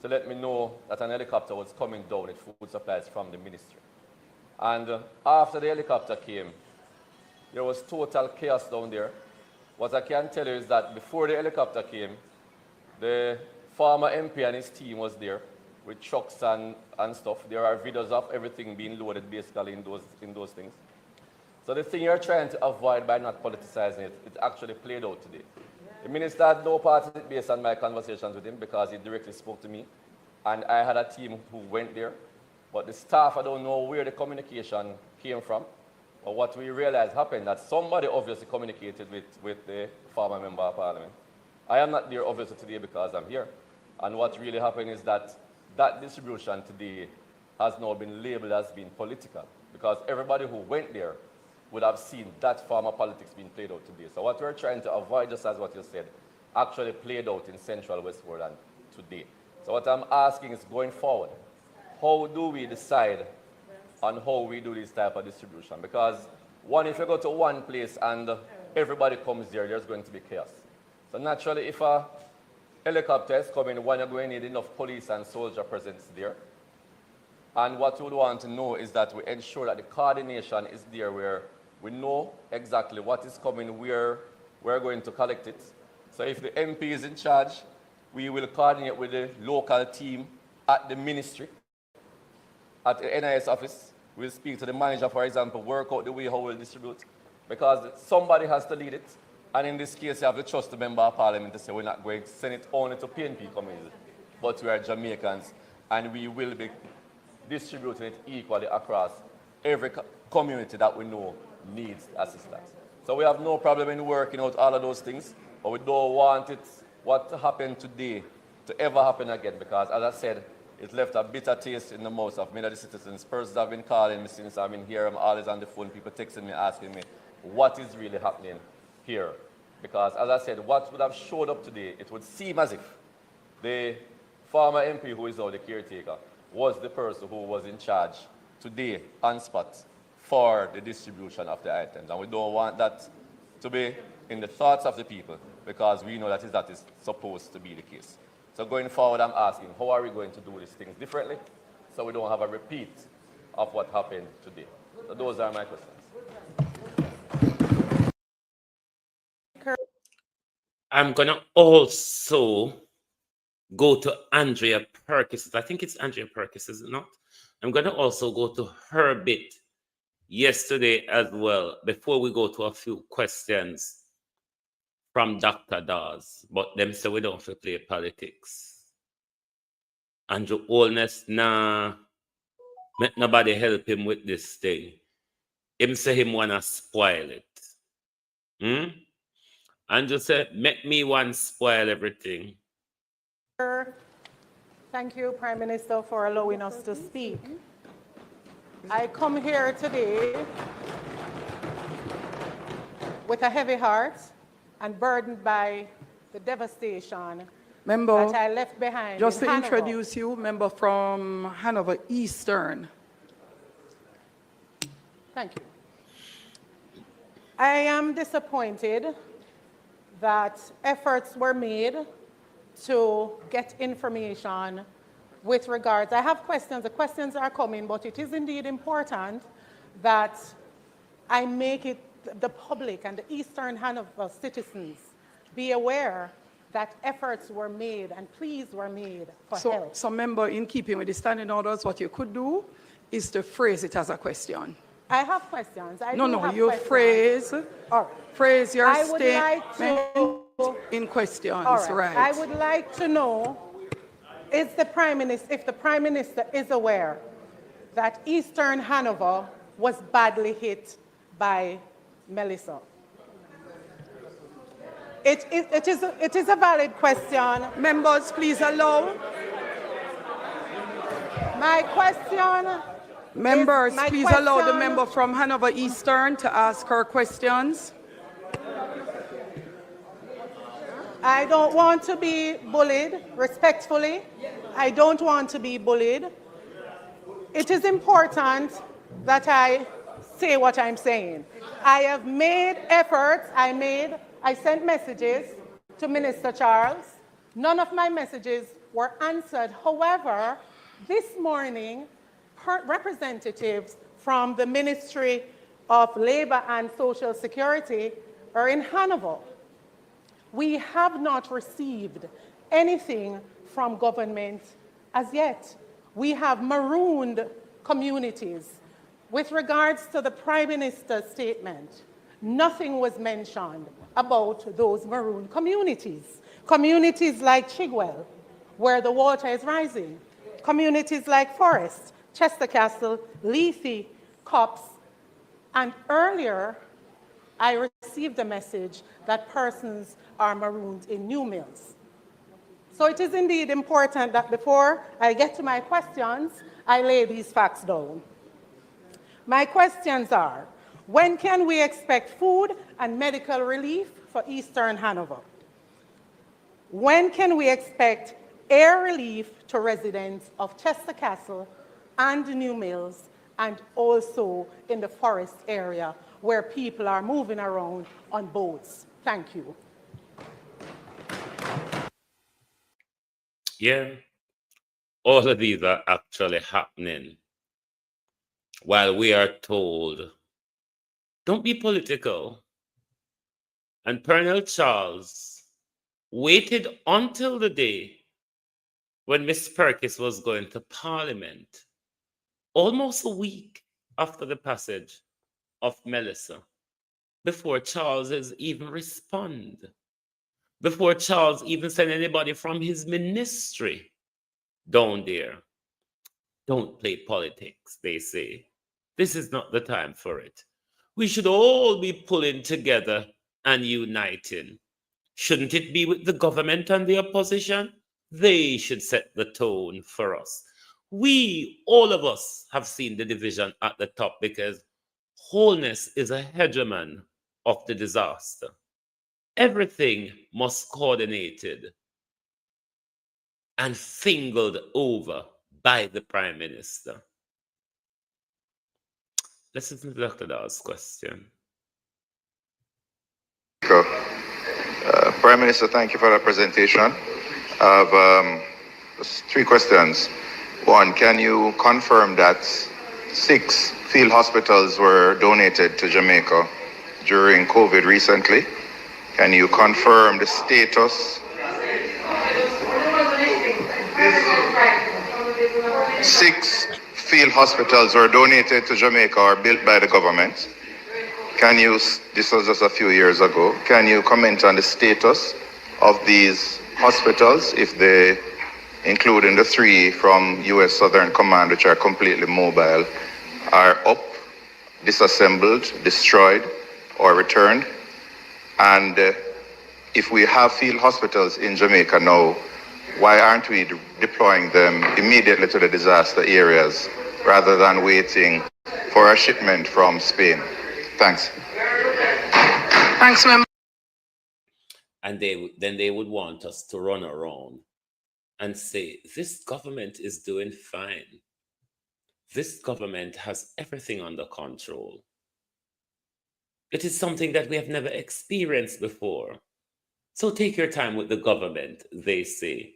to let me know that an helicopter was coming down with food supplies from the ministry. And after the helicopter came, there was total chaos down there. What I can tell you is that before the helicopter came, the former MP and his team was there with trucks and stuff. There are videos of everything being loaded basically in those things. So the thing you're trying to avoid by not politicizing it, it actually played out today. The minister had no part in it based on my conversations with him because he directly spoke to me. And I had a team who went there. But the staff, I don't know where the communication came from. But what we realized happened that somebody obviously communicated with the former member of parliament. I am not there obviously today because I'm here. And what really happened is that that distribution today has now been labeled as being political, because everybody who went there would have seen that former politics being played out today. So what we're trying to avoid, just as what you said, actually played out in Central Westmoreland today. So what I'm asking is, going forward, how do we decide on how we do this type of distribution? Because one, if you go to one place and everybody comes there, there's going to be chaos. So naturally, if a helicopter is coming, one, you're going to need enough police and soldier presence there. And what you would want to know is that we ensure that the coordination is there where we know exactly what is coming, where we're going to collect it. So if the MP is in charge, we will coordinate with the local team at the ministry, at the NIS office. We'll speak to the manager, for example, work out the way how we'll distribute, because somebody has to lead it. And in this case, you have to trust the member of parliament to say we're not going to send it only to PNP communities, but we are Jamaicans, and we will be distributing it equally across every community that we know needs assistance. So we have no problem in working out all of those things, but we don't want it, what happened today, to ever happen again, because as I said, it left a bitter taste in the mouths of many of the citizens. Persons have been calling me since I've been here. I'm always on the phone, people texting me, asking me, what is really happening here? Because as I said, what would have showed up today, it would seem as if the former MP who is now the caretaker was the person who was in charge today on spot for the distribution of the items. And we don't want that to be in the thoughts of the people, because we know that is supposed to be the case. So going forward, I'm asking, how are we going to do these things differently so we don't have a repeat of what happened today? So those are my questions. I'm going to also go to Andrea Perkis. I think it's Andrea Perkis, is it not? I'm going to also go to her bit yesterday as well, before we go to a few questions from Dr. Dawes. But them say we don't have to play politics. Andrew Holness, nah, make nobody help him with this thing. Him say him wanna spoil it. Andrew said, make me one spoil everything. Thank you, Prime Minister, for allowing us to speak. I come here today with a heavy heart and burdened by the devastation that I left behind. Just in to Hanover. introduce you, member from Hanover Eastern. Thank you. I am disappointed that efforts were made to get information with regards. I have questions. The questions are coming, but it is indeed important that I make it the public and the Eastern Hanover citizens be aware that efforts were made and pleas were made for help. So, member, in keeping with the standing orders, what you could do is to phrase it as a question. I have questions. You phrase your statement in questions, all right. right? I would like to know, if the Prime Minister is aware that Eastern Hanover was badly hit by Melissa. It is a valid question. Members, please allow. My question. Members, please allow the member from Hanover Eastern to ask her questions. I don't want to be bullied, respectfully. I don't want to be bullied. It is important that I say what I'm saying. I have made efforts. I sent messages to Minister Charles. None of my messages were answered. However, this morning, representatives from the Ministry of Labor and Social Security are in Hanover. We have not received anything from government as yet. We have marooned communities. With regards to the Prime Minister's statement, nothing was mentioned about those marooned communities. Communities like Chigwell, where the water is rising. Communities like Forest, Chester Castle, Lethe, Cops, and earlier I received a message that persons are marooned in New Mills. So it is indeed important that before I get to my questions, I lay these facts down. My questions are, when can we expect food and medical relief for Eastern Hanover? When can we expect air relief to residents of Chester Castle and New Mills, and also in the Forest area, where people are moving around on boats. Thank you. Yeah, all of these are actually happening while we are told, don't be political. And Colonel Charles waited until the day when Miss Perkins was going to Parliament, almost a week after the passage of Melissa, before Charles even respond, before Charles even send anybody from his ministry down there. Don't play politics, they say. This is not the time for it. We should all be pulling together and uniting. Shouldn't it be with the government and the opposition? They should set the tone for us. We, all of us, have seen the division at the top because wholeness is a hegemon of the disaster. Everything must coordinated and fingered over by the Prime Minister. Let's listen to Dr. Dawes' question. Prime Minister, thank you for that presentation. I have 3 questions. One, can you confirm that 6 field hospitals were donated to Jamaica during COVID recently? Can you confirm the status? 6 field hospitals were donated to Jamaica or built by the government. Can you, this was just a few years ago, can you comment on the status of these hospitals, if they, including the 3 from U.S. Southern Command, which are completely mobile, are up, disassembled, destroyed, or returned? And if we have field hospitals in Jamaica now, why aren't we deploying them immediately to the disaster areas rather than waiting for a shipment from Spain? Thanks. Thanks, Member. And then they would want us to run around and say, this government is doing fine. This government has everything under control. It is something that we have never experienced before. So take your time with the government, they say.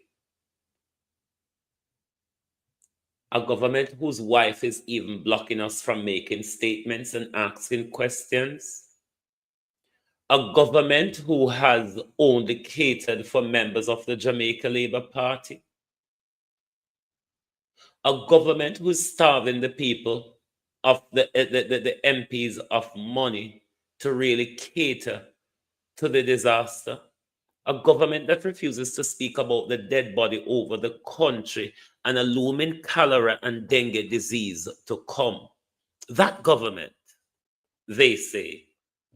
A government whose wife is even blocking us from making statements and asking questions. A government who has only catered for members of the Jamaica Labour Party. A government who is starving the people of the MPs of money to really cater to the disaster. A government that refuses to speak about the dead body over the country and a looming cholera and dengue disease to come. That government, they say,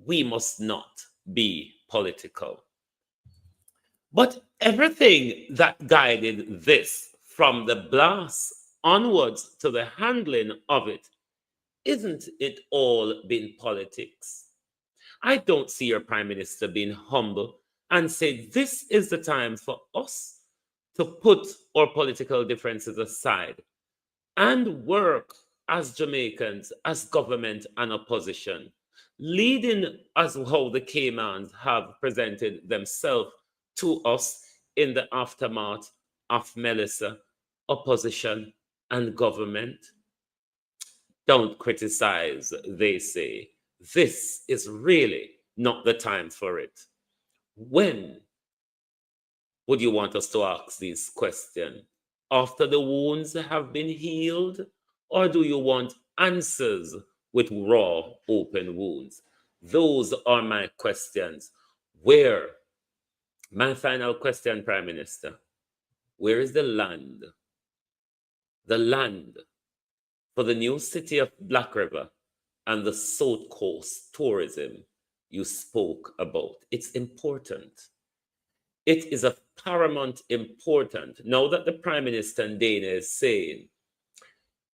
we must not be political. But everything that guided this, from the blast onwards to the handling of it, isn't it all been politics? I don't see your Prime Minister being humble and say this is the time for us to put our political differences aside and work as Jamaicans, as government and opposition, leading as how the Caymans have presented themselves to us in the aftermath of Melissa, opposition and government. Don't criticize, they say. This is really not the time for it. When would you want us to ask these questions? After the wounds have been healed? Or do you want answers with raw, open wounds? Those are my questions. Where? My final question, Prime Minister. Where is the land? The land for the new city of Black River and the South Coast tourism you spoke about. It's important. It is of paramount importance. Now that the Prime Minister and Dana is saying,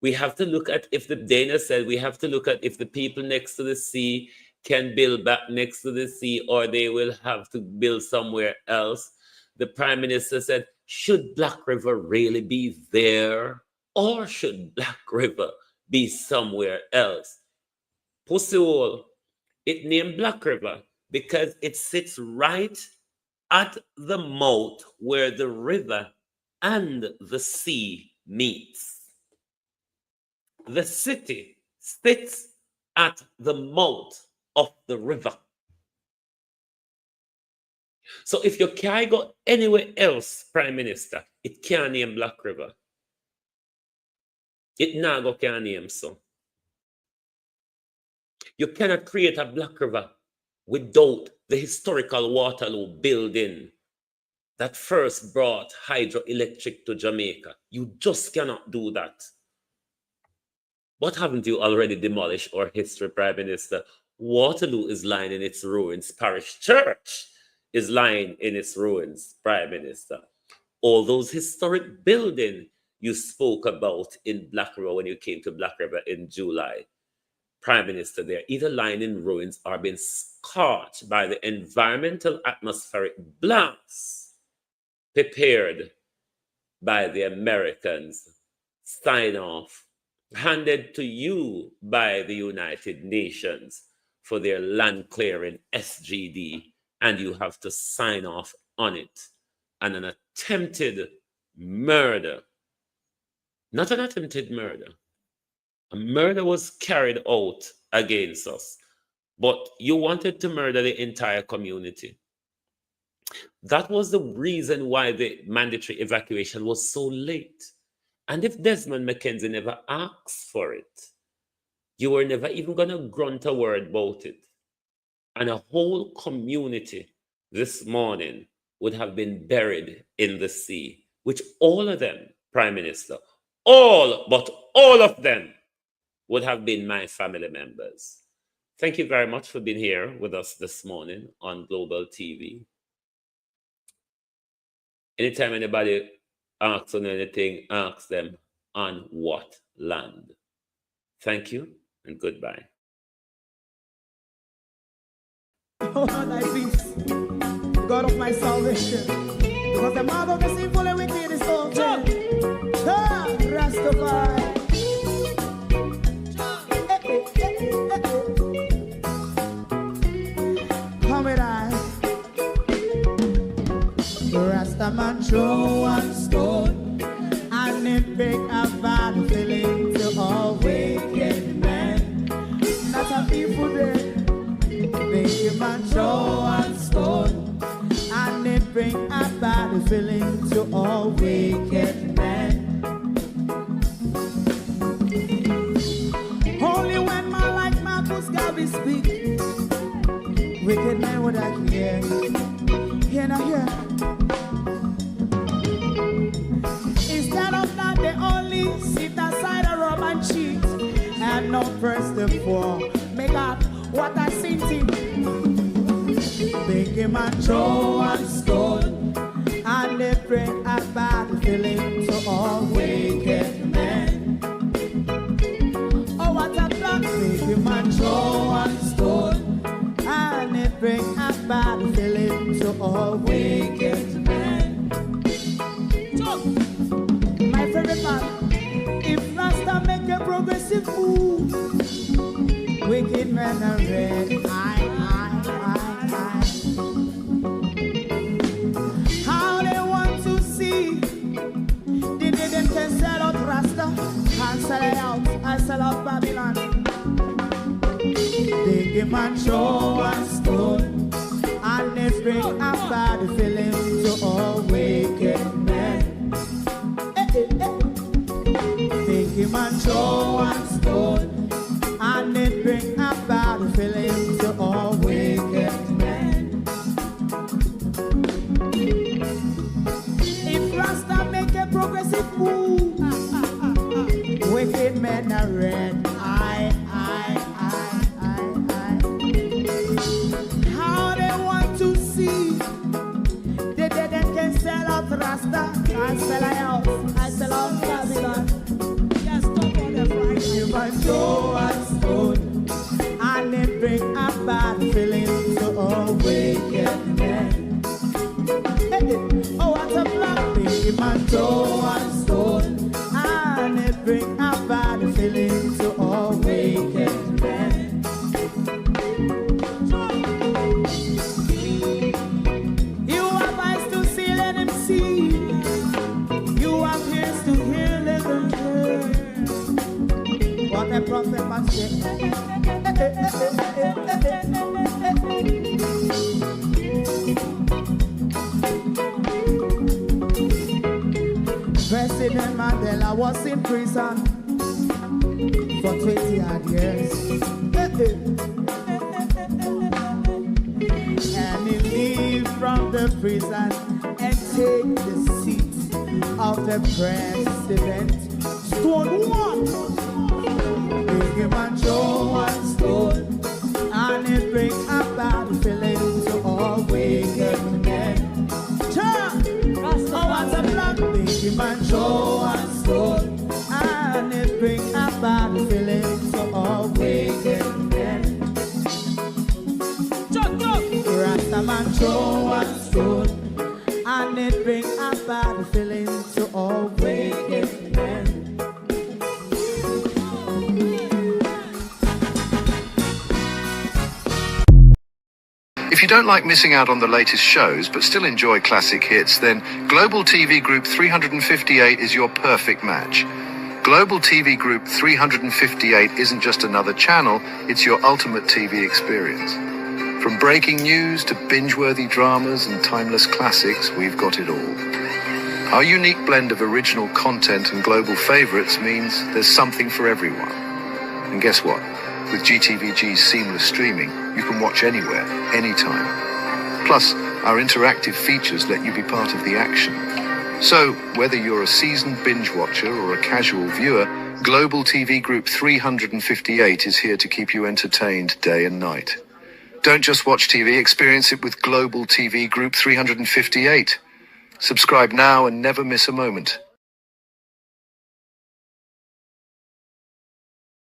we have to look at, if the Dana said, we have to look at if the people next to the sea can build back next to the sea or they will have to build somewhere else. The Prime Minister said, should Black River really be there? Or should Black River be somewhere else? Pussy hole, It named Black River because it sits right at the mouth where the river and the sea meets. The city sits at the mouth of the river. So if you can't go anywhere else, Prime Minister, it can't name Black River. It nago can't name so. You cannot create a Black River without the historical Waterloo building that first brought hydroelectric to Jamaica. You just cannot do that. What haven't you already demolished our history, Prime Minister? Waterloo is lying in its ruins. Parish Church is lying in its ruins, Prime Minister. All those historic buildings you spoke about in Black River when you came to Black River in July, Prime Minister, they're either lying in ruins or being scorched by the environmental atmospheric blasts prepared by the Americans, sign off, handed to you by the United Nations for their land clearing SGD, and you have to sign off on it. And an attempted murder, not an attempted murder, a murder was carried out against us, but you wanted to murder the entire community. That was the reason why the mandatory evacuation was so late. And if Desmond McKenzie never asked for it, you were never even going to grunt a word about it. And a whole community this morning would have been buried in the sea, which all of them, Prime Minister, all but all of them would have been my family members. Thank you very much for being here with us this morning on Global TV. Anytime anybody asks on anything, ask them on what land. Thank you and goodbye. Oh, thy peace, God of my salvation, because the mouth of the sinful and wicked is open. Rastafari. Come with I. Rastaman throw one stone, and it pick a bad feeling to all wicked men. That's a people day. Make a man throw one stone, and it bring a bad feeling to all wicked men. Only when man like Marcus Garvey speak, wicked men would I hear. Hear now hear. Instead of that, they only sit aside and rub and cheat, and not press the poor. Make up what I seen him. Make a man throw one stone, and they bring a bad feeling to all wicked men. Oh, what a block! Make a man throw one stone, and they bring a bad feeling to all wicked men. So, my favorite part, if Rasta make a progressive move, wicked men are red. How they want to see the day them can sell out Rasta and sell it out and sell out Babylon. Big man throw one stone, and they bring a bad feeling to all wicked men. Big man throw one stone, and they bring a bad feeling to all wicked men. If Rasta make a progressive move, wicked men are red. How they want to see President Mandela was in prison for 20 odd years. And he leave from the prison and take the seat of the president. Stone one, big him and Joe one stone, and it bring about feeling to all wicked men. Oh, what's a black big him and Joe one stone, and it bring about feeling to all wicked men. Rastaman Joe one stone, and it bring about feeling to all wicked men. If you don't like missing out on the latest shows but still enjoy classic hits, then Global TV Group 358 is your perfect match. Global TV Group 358 isn't just another channel, it's your ultimate TV experience. From breaking news to binge-worthy dramas and timeless classics, we've got it all. Our unique blend of original content and global favorites means there's something for everyone. And guess what? With GTVG's seamless streaming, you can watch anywhere, anytime. Plus, our interactive features let you be part of the action. So, whether you're a seasoned binge watcher or a casual viewer, Global TV Group 358 is here to keep you entertained day and night. Don't just watch TV, experience it with Global TV Group 358. Subscribe now and never miss a moment.